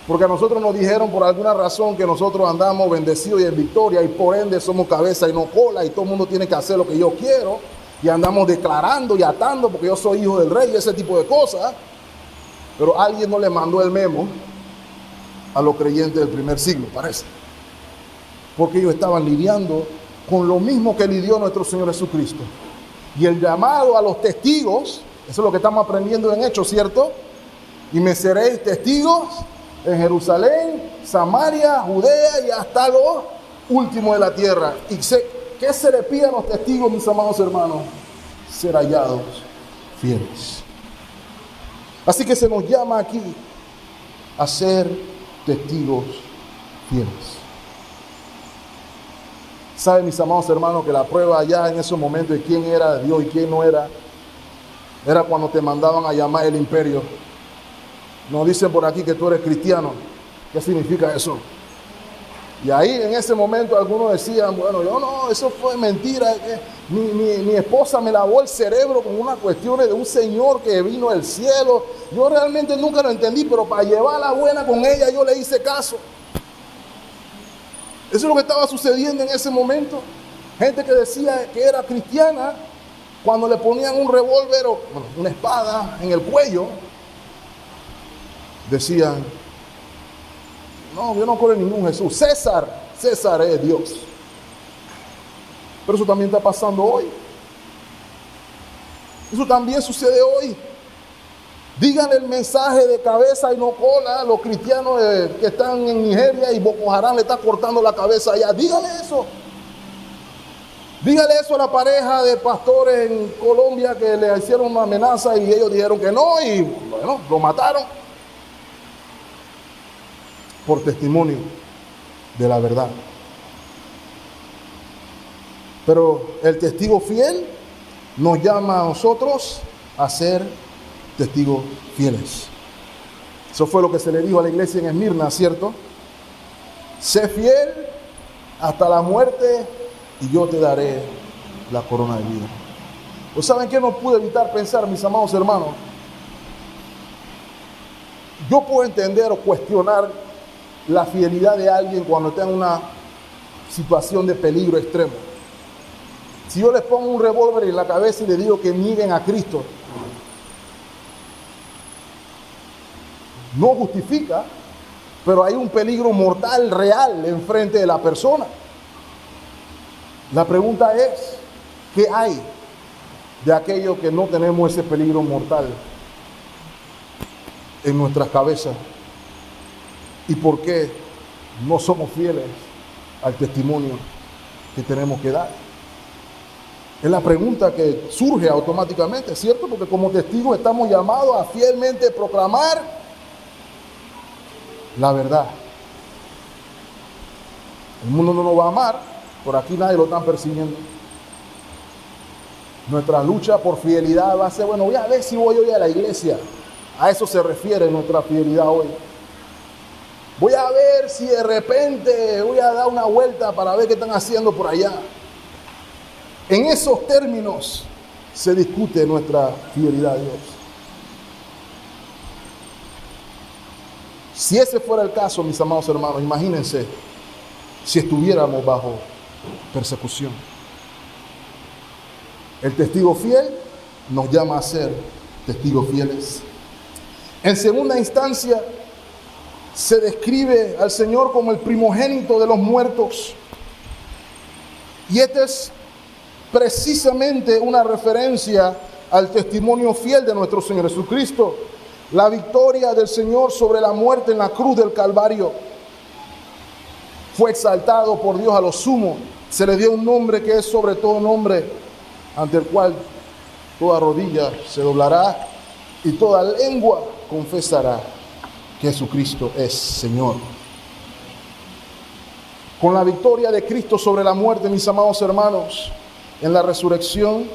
Porque a nosotros nos dijeron por alguna razón que nosotros andamos bendecidos y en victoria y por ende somos cabeza y no cola y todo el mundo tiene que hacer lo que yo quiero y andamos declarando y atando porque yo soy hijo del rey y ese tipo de cosas. Pero alguien no le mandó el memo a los creyentes del primer siglo, parece. Porque ellos estaban lidiando con lo mismo que lidió nuestro Señor Jesucristo. Y el llamado a los testigos, eso es lo que estamos aprendiendo en Hechos, ¿cierto? Y me seréis testigos en Jerusalén, Samaria, Judea y hasta lo último de la tierra. ¿Y qué se le pide a los testigos, mis amados hermanos? Ser hallados fieles. Así que se nos llama aquí a ser testigos fieles. ¿Saben, mis amados hermanos, que la prueba allá en esos momentos de quién era de Dios y quién no era cuando te mandaban a llamar el imperio? Nos dicen por aquí que tú eres cristiano. ¿Qué significa eso? Y ahí en ese momento algunos decían, bueno, yo no, eso fue mentira. Mi esposa me lavó el cerebro con unas cuestiones de un señor que vino del cielo. Yo realmente nunca lo entendí, pero para llevar la buena con ella yo le hice caso. Eso es lo que estaba sucediendo en ese momento. Gente que decía que era cristiana, cuando le ponían un revólver o una espada en el cuello, decían, no, yo no creo en ningún Jesús. César es Dios. Pero eso también está pasando hoy. Eso también sucede hoy. Díganle el mensaje de cabeza y no cola a los cristianos que están en Nigeria y Boko Haram le está cortando la cabeza allá. Díganle eso. Díganle eso a la pareja de pastores en Colombia que le hicieron una amenaza y ellos dijeron que no y bueno, lo mataron. Por testimonio de la verdad. Pero el testigo fiel nos llama a nosotros a ser testigos fieles. Eso fue lo que se le dijo a la iglesia en Esmirna, ¿cierto? Sé fiel hasta la muerte y yo te daré la corona de vida. ¿Pues saben qué no pude evitar pensar, mis amados hermanos? Yo puedo entender o cuestionar la fidelidad de alguien cuando está en una situación de peligro extremo. Si yo les pongo un revólver en la cabeza y les digo que nieguen a Cristo, no justifica, pero hay un peligro mortal real enfrente de la persona. La pregunta es, ¿qué hay de aquello que no tenemos ese peligro mortal en nuestras cabezas? ¿Y por qué no somos fieles al testimonio que tenemos que dar? Es la pregunta que surge automáticamente, ¿cierto? Porque como testigos estamos llamados a fielmente proclamar la verdad. El mundo no nos va a amar, por aquí nadie lo están persiguiendo. Nuestra lucha por fidelidad va a ser, bueno, voy a ver si voy hoy a la iglesia. A eso se refiere nuestra fidelidad hoy. Voy a ver si de repente voy a dar una vuelta para ver qué están haciendo por allá. En esos términos se discute nuestra fidelidad a Dios. Si ese fuera el caso, mis amados hermanos, imagínense si estuviéramos bajo persecución. El testigo fiel nos llama a ser testigos fieles. En segunda instancia, se describe al Señor como el primogénito de los muertos. Y esta es precisamente una referencia al testimonio fiel de nuestro Señor Jesucristo. La victoria del Señor sobre la muerte en la cruz del Calvario. Fue exaltado por Dios a lo sumo. Se le dio un nombre que es sobre todo nombre, ante el cual toda rodilla se doblará y toda lengua confesará que Jesucristo es Señor. Con la victoria de Cristo sobre la muerte, mis amados hermanos, en la resurrección,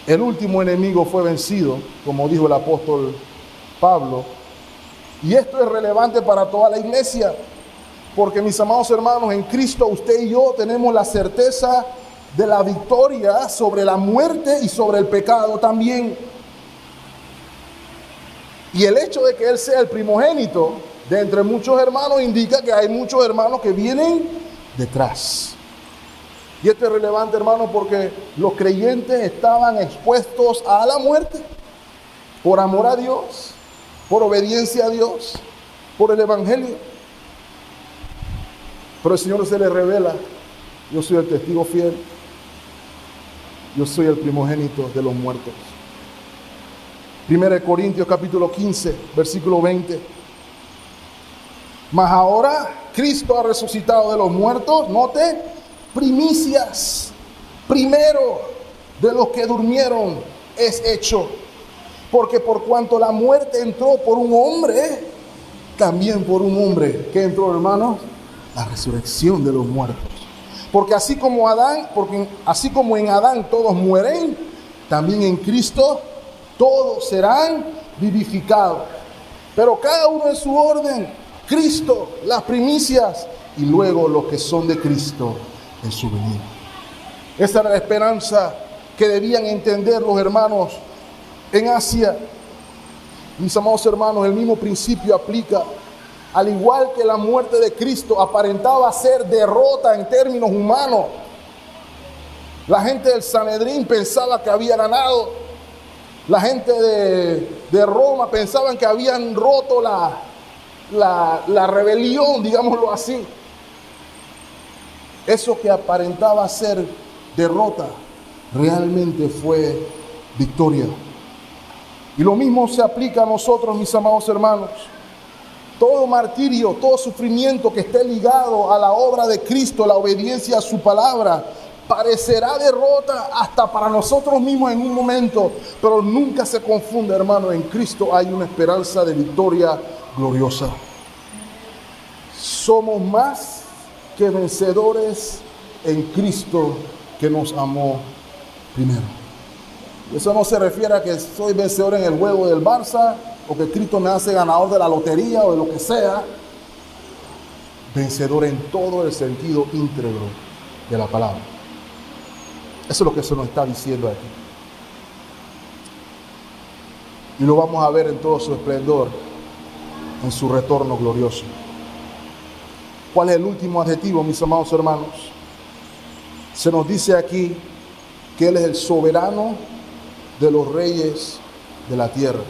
el último enemigo fue vencido, como dijo el apóstol Pablo. Y esto es relevante para toda la iglesia, porque mis amados hermanos, en Cristo usted y yo tenemos la certeza de la victoria sobre la muerte y sobre el pecado también. Y el hecho de que Él sea el primogénito de entre muchos hermanos indica que hay muchos hermanos que vienen detrás. Y esto es relevante, hermano, porque los creyentes estaban expuestos a la muerte por amor a Dios, por obediencia a Dios, por el Evangelio. Pero el Señor se le revela: yo soy el testigo fiel, yo soy el primogénito de los muertos. 1 Corintios capítulo 15, versículo 20. Mas ahora Cristo ha resucitado de los muertos, note, primicias, primero de los que durmieron es hecho. Porque por cuanto la muerte entró por un hombre, también por un hombre, ¿qué entró, hermanos? La resurrección de los muertos. Porque así como en Adán todos mueren, también en Cristo todos serán vivificados. Pero cada uno en su orden. Cristo, las primicias, y luego los que son de Cristo en su venida. Esa era la esperanza que debían entender los hermanos en Asia. Mis amados hermanos, el mismo principio aplica. Al igual que la muerte de Cristo aparentaba ser derrota en términos humanos, la gente del Sanedrín pensaba que había ganado. La gente de Roma pensaban que habían roto la rebelión, digámoslo así. Eso que aparentaba ser derrota realmente fue victoria. Y lo mismo se aplica a nosotros, mis amados hermanos. Todo martirio, todo sufrimiento que esté ligado a la obra de Cristo, la obediencia a su palabra, parecerá derrota hasta para nosotros mismos en un momento, pero nunca se confunda, hermano, en Cristo hay una esperanza de victoria gloriosa. Somos más que vencedores en Cristo, que nos amó primero. Eso no se refiere a que soy vencedor en el juego del Barça, o que Cristo me hace ganador de la lotería o de lo que sea. Vencedor en todo el sentido íntegro de la palabra. Eso es lo que se nos está diciendo aquí. Y lo vamos a ver en todo su esplendor, en su retorno glorioso. ¿Cuál es el último adjetivo, mis amados hermanos? Se nos dice aquí que Él es el soberano de los reyes de la tierra.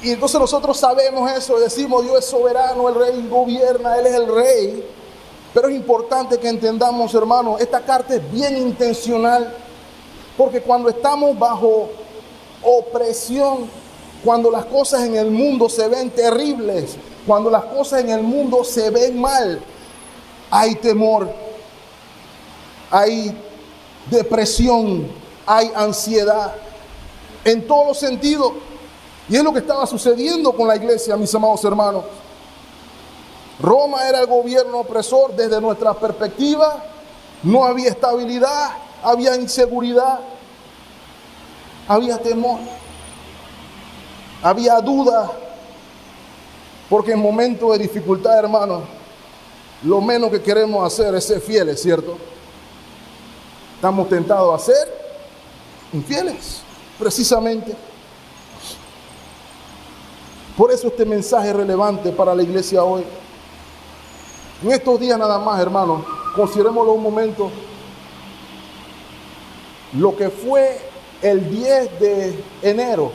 Y entonces nosotros sabemos eso, decimos Dios es soberano, el rey gobierna, Él es el rey. Pero es importante que entendamos, hermanos, esta carta es bien intencional, porque cuando estamos bajo opresión, cuando las cosas en el mundo se ven terribles, cuando las cosas en el mundo se ven mal, hay temor, hay depresión, hay ansiedad, en todos los sentidos. Y es lo que estaba sucediendo con la iglesia, mis amados hermanos. Roma era el gobierno opresor desde nuestra perspectiva. No había estabilidad, había inseguridad, había temor, había duda. Porque en momentos de dificultad, hermanos, lo menos que queremos hacer es ser fieles, ¿cierto? Estamos tentados a ser infieles, precisamente. Por eso este mensaje es relevante para la iglesia hoy. En estos días nada más, hermanos, considerémoslo un momento. Lo que fue el 10 de enero,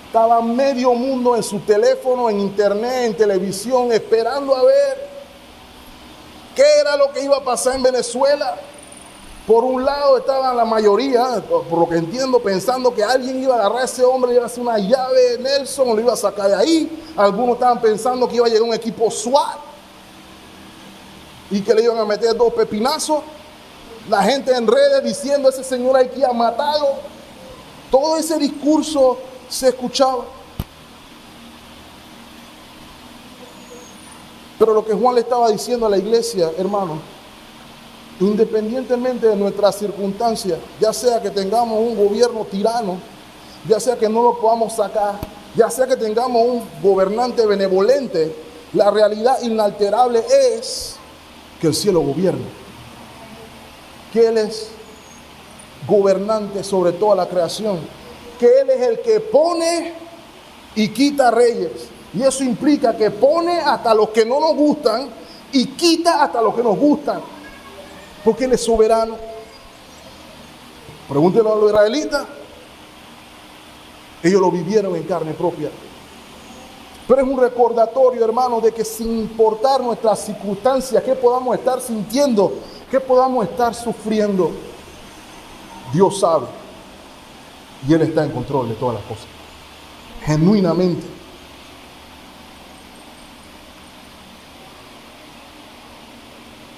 estaba medio mundo en su teléfono, en internet, en televisión, esperando a ver qué era lo que iba a pasar en Venezuela. Por un lado estaban la mayoría, por lo que entiendo, pensando que alguien iba a agarrar a ese hombre, le iba a hacer una llave, Nelson, lo iba a sacar de ahí. Algunos estaban pensando que iba a llegar un equipo SWAT y que le iban a meter 2 pepinazos. La gente en redes diciendo, ese señor hay que ir a matarlo. Todo ese discurso se escuchaba. Pero lo que Juan le estaba diciendo a la iglesia, hermano, independientemente de nuestras circunstancias, ya sea que tengamos un gobierno tirano, ya sea que no lo podamos sacar, ya sea que tengamos un gobernante benevolente, la realidad inalterable es que el cielo gobierna, que Él es gobernante sobre toda la creación, que Él es el que pone y quita reyes, y eso implica que pone hasta los que no nos gustan y quita hasta los que nos gustan, porque Él es soberano. Pregúntenlo a los israelitas, ellos lo vivieron en carne propia. Pero es un recordatorio, hermanos, de que sin importar nuestras circunstancias, que podamos estar sintiendo, que podamos estar sufriendo, Dios sabe y Él está en control de todas las cosas, genuinamente.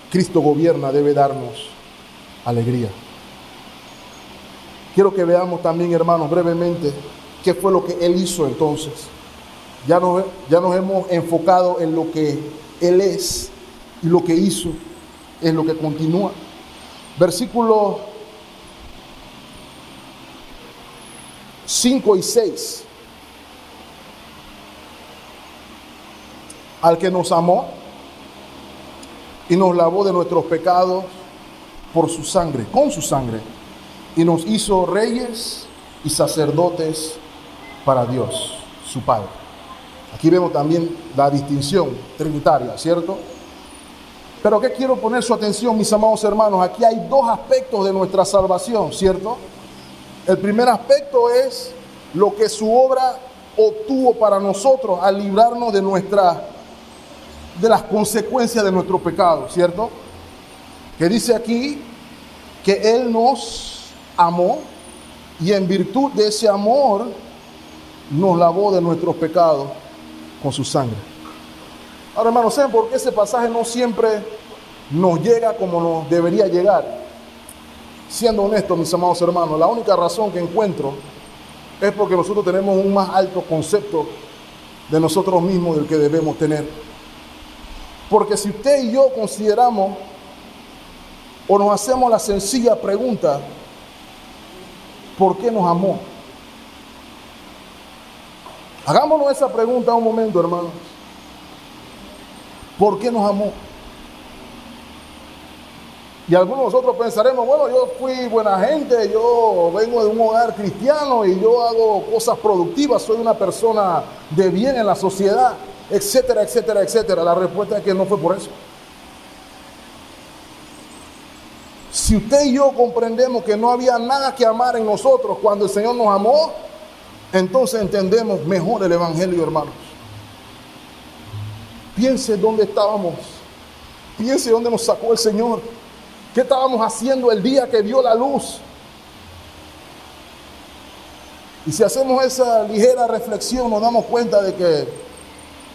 Cristo gobierna, debe darnos alegría. Quiero que veamos también, hermanos, brevemente qué fue lo que Él hizo entonces. Ya nos hemos enfocado en lo que Él es y lo que hizo es lo que continúa. Versículos 5 y 6. Al que nos amó y nos lavó de nuestros pecados por su sangre, con su sangre, y nos hizo reyes y sacerdotes para Dios, su Padre. Aquí vemos también la distinción trinitaria, ¿cierto? Pero ¿qué quiero poner su atención, mis amados hermanos? Aquí hay 2 aspectos de nuestra salvación, ¿cierto? El primer aspecto es lo que su obra obtuvo para nosotros al librarnos de las consecuencias de nuestro pecado, ¿cierto? Que dice aquí que Él nos amó y en virtud de ese amor nos lavó de nuestros pecados con su sangre. Ahora, hermanos, ¿saben por qué ese pasaje no siempre nos llega como nos debería llegar? Siendo honestos, mis amados hermanos, la única razón que encuentro es porque nosotros tenemos un más alto concepto de nosotros mismos del que debemos tener. Porque si usted y yo consideramos o nos hacemos la sencilla pregunta, ¿por qué nos amó? Hagámonos esa pregunta un momento, hermanos. ¿Por qué nos amó? Y algunos de nosotros pensaremos, bueno, yo fui buena gente, yo vengo de un hogar cristiano y yo hago cosas productivas, soy una persona de bien en la sociedad, etcétera, etcétera, etcétera. La respuesta es que no fue por eso. Si usted y yo comprendemos que no había nada que amar en nosotros cuando el Señor nos amó, entonces entendemos mejor el Evangelio, hermanos. Piense dónde estábamos. Piense dónde nos sacó el Señor. ¿Qué estábamos haciendo el día que vio la luz? Y si hacemos esa ligera reflexión, nos damos cuenta de que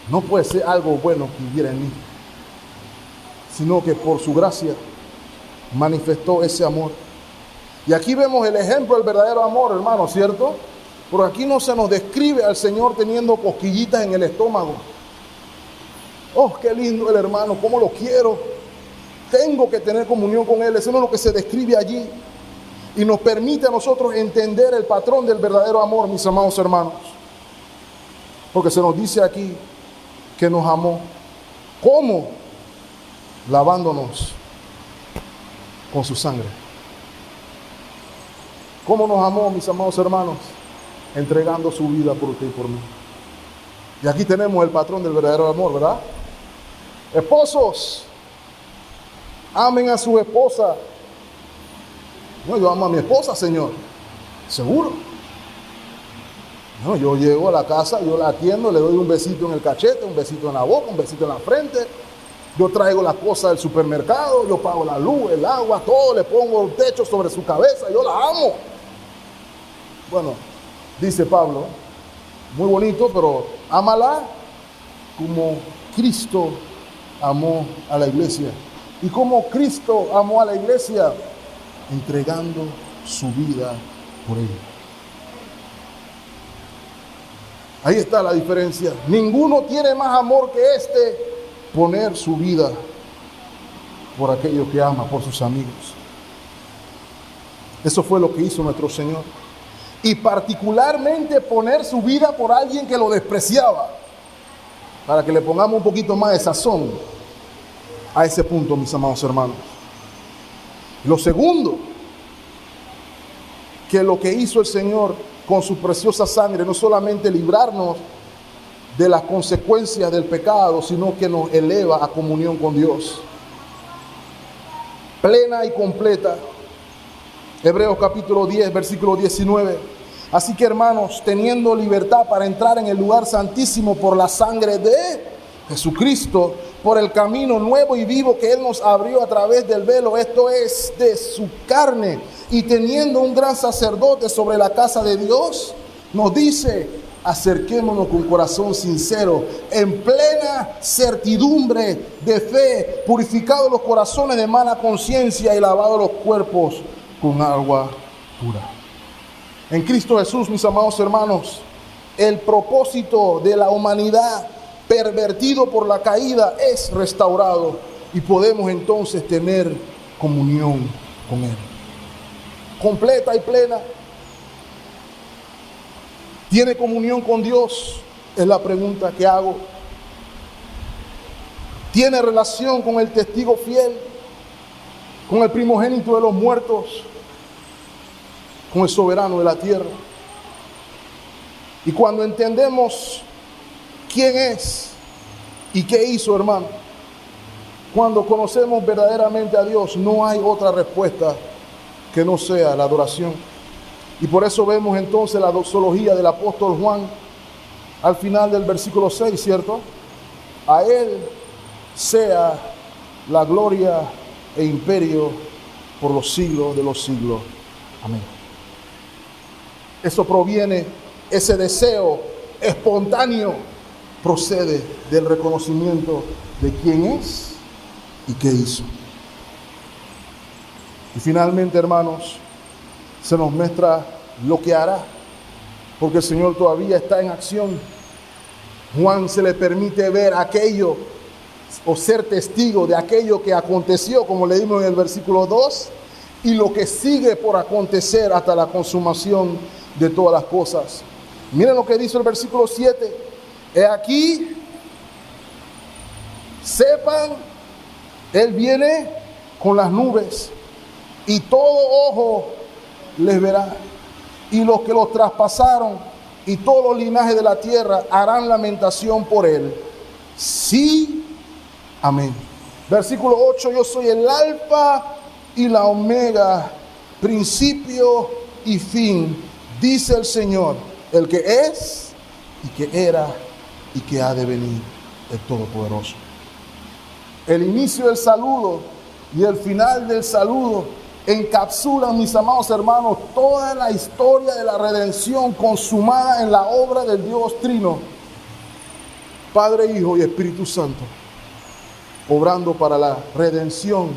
no puede ser algo bueno que hubiera en mí, sino que por su gracia manifestó ese amor. Y aquí vemos el ejemplo del verdadero amor, hermano, ¿cierto? Por aquí no se nos describe al Señor teniendo cosquillitas en el estómago. Oh, qué lindo el hermano, cómo lo quiero. Tengo que tener comunión con Él. Eso no es lo que se describe allí. Y nos permite a nosotros entender el patrón del verdadero amor, mis amados hermanos. Porque se nos dice aquí que nos amó. ¿Cómo? Lavándonos con su sangre. ¿Cómo nos amó, mis amados hermanos? Entregando su vida por usted y por mí. Y aquí tenemos el patrón del verdadero amor, ¿verdad? Esposos, amen a su esposa. No, yo amo a mi esposa, Señor. Seguro. No, yo llego a la casa, yo la atiendo, le doy un besito en el cachete, un besito en la boca, un besito en la frente. Yo traigo las cosas del supermercado, yo pago la luz, el agua, todo, le pongo un techo sobre su cabeza, yo la amo. Bueno, dice Pablo, muy bonito, pero ámala como Cristo amó a la iglesia. ¿Y como Cristo amó a la iglesia? Entregando su vida por ella. Ahí está la diferencia. Ninguno tiene más amor que poner su vida por aquello que ama, por sus amigos. Eso fue lo que hizo nuestro Señor. Y particularmente poner su vida por alguien que lo despreciaba. Para que le pongamos un poquito más de sazón a ese punto, mis amados hermanos. Lo segundo, que lo que hizo el Señor con su preciosa sangre, no solamente librarnos de las consecuencias del pecado, sino que nos eleva a comunión con Dios. Plena y completa. Hebreos capítulo 10, versículo 19. Así que, hermanos, teniendo libertad para entrar en el lugar santísimo por la sangre de Jesucristo, por el camino nuevo y vivo que Él nos abrió a través del velo, esto es, de su carne, y teniendo un gran sacerdote sobre la casa de Dios, nos dice: acerquémonos con corazón sincero, en plena certidumbre de fe, purificados los corazones de mala conciencia y lavados los cuerpos con agua pura. En Cristo Jesús, mis amados hermanos, el propósito de la humanidad pervertido por la caída es restaurado y podemos entonces tener comunión con Él. Completa y plena. ¿Tiene comunión con Dios? Es la pregunta que hago. ¿Tiene relación con el testigo fiel? ¿Con el primogénito de los muertos? ¿Con el soberano de la tierra? Y cuando entendemos quién es y qué hizo, hermano, cuando conocemos verdaderamente a Dios, no hay otra respuesta que no sea la adoración. Y por eso vemos entonces la doxología del apóstol Juan al final del versículo 6, ¿cierto? A Él sea la gloria e imperio por los siglos de los siglos. Amén. Eso proviene, ese deseo espontáneo procede del reconocimiento de quién es y qué hizo. Y finalmente, hermanos, se nos muestra lo que hará, porque el Señor todavía está en acción. Juan se le permite ver aquello o ser testigo de aquello que aconteció, como leímos en el versículo 2, y lo que sigue por acontecer hasta la consumación de todas las cosas. Miren lo que dice el versículo 7. He aquí, sepan, Él viene con las nubes y todo ojo les verá, y los que los traspasaron y todos los linajes de la tierra harán lamentación por Él. Sí, amén. Versículo 8, yo soy el alfa y la omega, principio y fin, dice el Señor, el que es y que era y que ha de venir, el Todopoderoso. El inicio del saludo y el final del saludo encapsulan, mis amados hermanos, toda la historia de la redención consumada en la obra del Dios Trino, Padre, Hijo y Espíritu Santo, obrando para la redención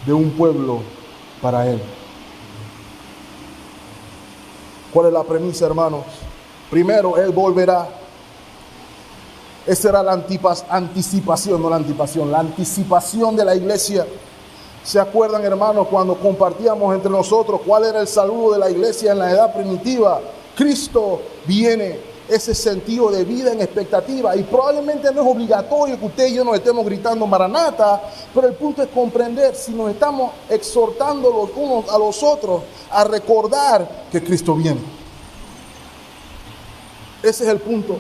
de un pueblo para Él. ¿Cuál es la premisa, hermanos? Primero, Él volverá. Esa era la anticipación, no la anticipación, la anticipación de la iglesia. ¿Se acuerdan, hermanos, cuando compartíamos entre nosotros cuál era el saludo de la iglesia en la edad primitiva? Cristo viene. Ese sentido de vida en expectativa, y probablemente no es obligatorio que usted y yo nos estemos gritando Maranata, pero el punto es comprender si nos estamos exhortando los unos a los otros a recordar que Cristo viene. Ese es el punto.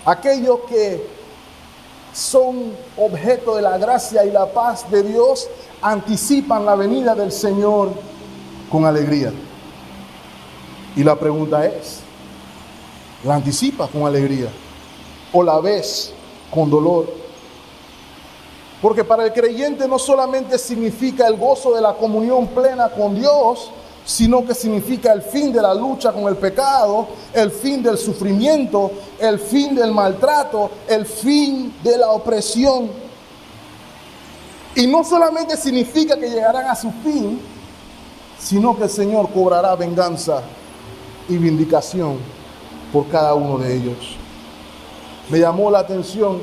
Aquellos que son objeto de la gracia y la paz de Dios anticipan la venida del Señor con alegría. Y la pregunta es, ¿la anticipas con alegría o la ves con dolor? Porque para el creyente no solamente significa el gozo de la comunión plena con Dios, sino que significa el fin de la lucha con el pecado, el fin del sufrimiento, el fin del maltrato, el fin de la opresión. Y no solamente significa que llegarán a su fin, sino que el Señor cobrará venganza y vindicación por cada uno de ellos. Me llamó la atención,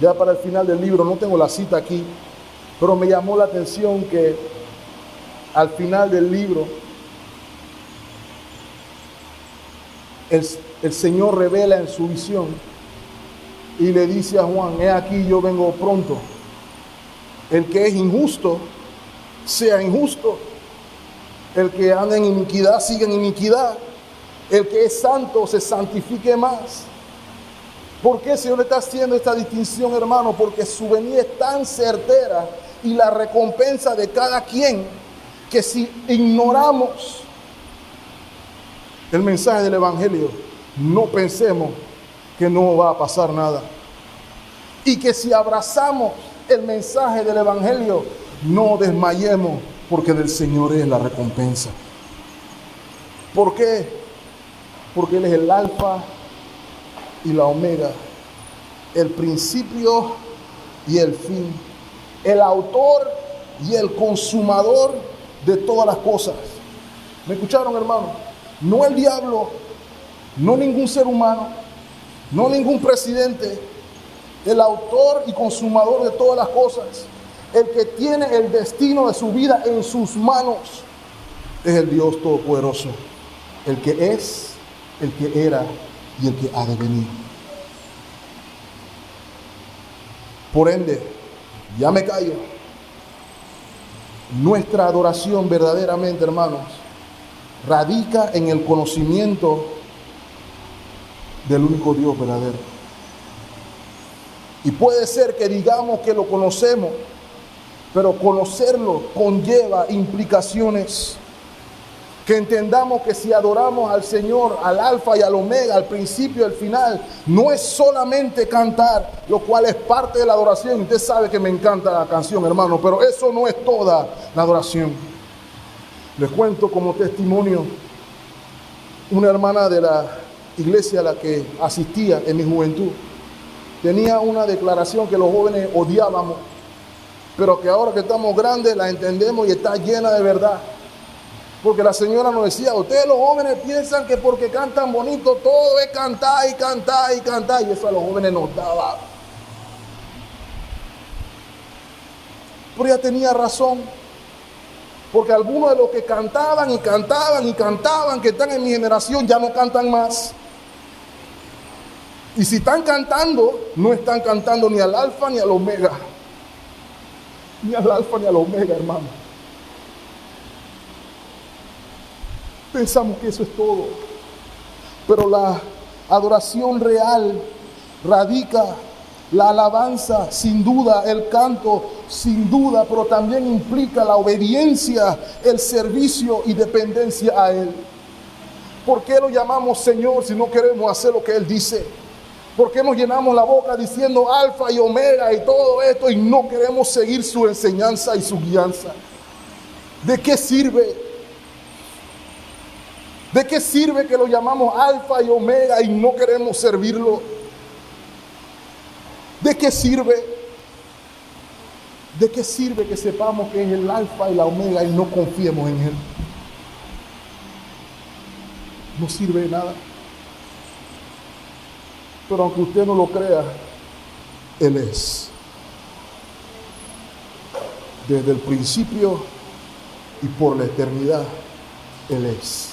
ya para el final del libro, no tengo la cita aquí, pero me llamó la atención que al final del libro el Señor revela en su visión y le dice a Juan: he aquí, yo vengo pronto. El que es injusto sea injusto, el que anda en iniquidad siga en iniquidad, el que es santo se santifique más. ¿Por qué el Señor está haciendo esta distinción, hermano? Porque su venida es tan certera y la recompensa de cada quien, que si ignoramos el mensaje del Evangelio, no pensemos que no va a pasar nada. Y que si abrazamos el mensaje del Evangelio, no desmayemos, porque del Señor es la recompensa. ¿Por qué? Porque Él es el alfa y la omega, el principio y el fin, el autor y el consumador de todas las cosas. ¿Me escucharon, hermano? No el diablo, no ningún ser humano, no ningún presidente. El autor y consumador de todas las cosas, el que tiene el destino de su vida en sus manos, es el Dios Todopoderoso, el que es, el que era y el que ha de venir. Por ende, ya me callo, nuestra adoración verdaderamente, hermanos, radica en el conocimiento del único Dios verdadero. Y puede ser que digamos que lo conocemos, pero conocerlo conlleva implicaciones. Que entendamos que si adoramos al Señor, al alfa y al omega, al principio y al final, no es solamente cantar, lo cual es parte de la adoración. Usted sabe que me encanta la canción, hermano, pero eso no es toda la adoración. Les cuento como testimonio, una hermana de la iglesia a la que asistía en mi juventud tenía una declaración que los jóvenes odiábamos, pero que ahora que estamos grandes la entendemos y está llena de verdad. Porque la señora nos decía: ustedes los jóvenes piensan que porque cantan bonito todo es cantar y cantar y cantar, y eso a los jóvenes nos daba. Pero ella tenía razón, porque algunos de los que cantaban y cantaban y cantaban, que están en mi generación, ya no cantan más. Y si están cantando, no están cantando ni al alfa ni al omega. Ni al alfa ni al omega, hermano. Pensamos que eso es todo. Pero la adoración real radica, la alabanza, sin duda, el canto, sin duda, pero también implica la obediencia, el servicio y dependencia a Él. ¿Por qué lo llamamos Señor si no queremos hacer lo que Él dice? ¿Por qué nos llenamos la boca diciendo alfa y omega y todo esto y no queremos seguir su enseñanza y su guianza? ¿De qué sirve? ¿De qué sirve que lo llamamos alfa y omega y no queremos servirlo? ¿De qué sirve? ¿De qué sirve que sepamos que es el alfa y la omega y no confiemos en Él? No sirve de nada. Pero aunque usted no lo crea, Él es. Desde el principio y por la eternidad, Él es.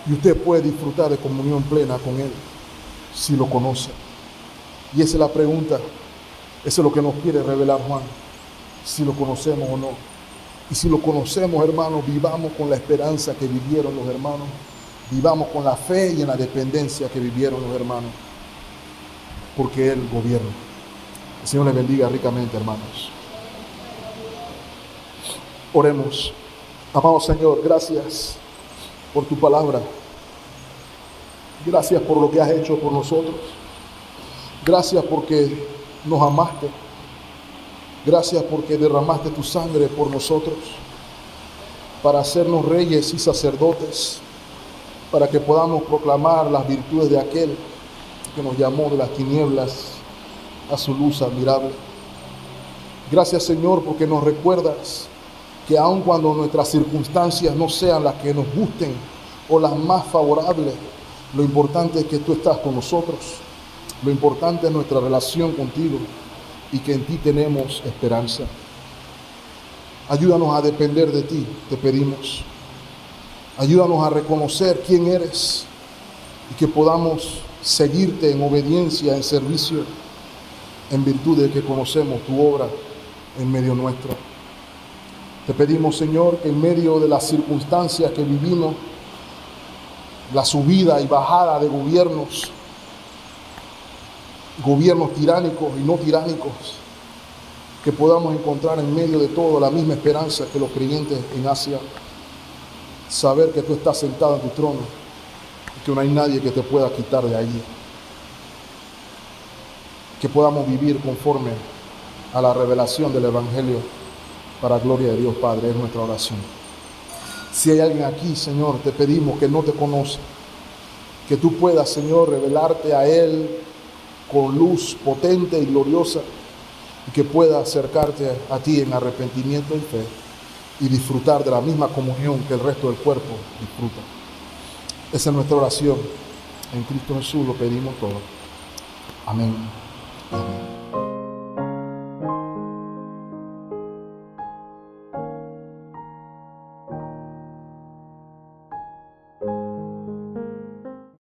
Y usted puede disfrutar de comunión plena con Él si lo conoce. Y esa es la pregunta. Eso es lo que nos quiere revelar Juan. Si lo conocemos o no. Y si lo conocemos, hermanos, vivamos con la esperanza que vivieron los hermanos. Vivamos con la fe y en la dependencia que vivieron los hermanos. Porque Él gobierna. El Señor les bendiga ricamente, hermanos. Oremos. Amado Señor, gracias por tu palabra. Gracias por lo que has hecho por nosotros. Gracias porque nos amaste. Gracias porque derramaste tu sangre por nosotros, para hacernos reyes y sacerdotes, para que podamos proclamar las virtudes de aquel que nos llamó de las tinieblas a su luz admirable. Gracias, Señor, porque nos recuerdas que aun cuando nuestras circunstancias no sean las que nos gusten o las más favorables, lo importante es que tú estás con nosotros. Lo importante es nuestra relación contigo y que en ti tenemos esperanza. Ayúdanos a depender de ti, te pedimos. Ayúdanos a reconocer quién eres y que podamos seguirte en obediencia, en servicio, en virtud de que conocemos tu obra en medio nuestro. Te pedimos, Señor, que en medio de las circunstancias que vivimos, la subida y bajada de gobiernos tiránicos y no tiránicos, que podamos encontrar en medio de todo la misma esperanza que los creyentes en Asia, saber que tú estás sentado en tu trono y que no hay nadie que te pueda quitar de allí. Que podamos vivir conforme a la revelación del Evangelio para gloria de Dios Padre, es nuestra oración. Si hay alguien aquí, Señor, te pedimos que no te conoce, que tú puedas, Señor, revelarte a Él con luz potente y gloriosa, y que pueda acercarte a ti en arrepentimiento y fe y disfrutar de la misma comunión que el resto del cuerpo disfruta. Esa es nuestra oración. En Cristo Jesús lo pedimos todo. Amén. Amén.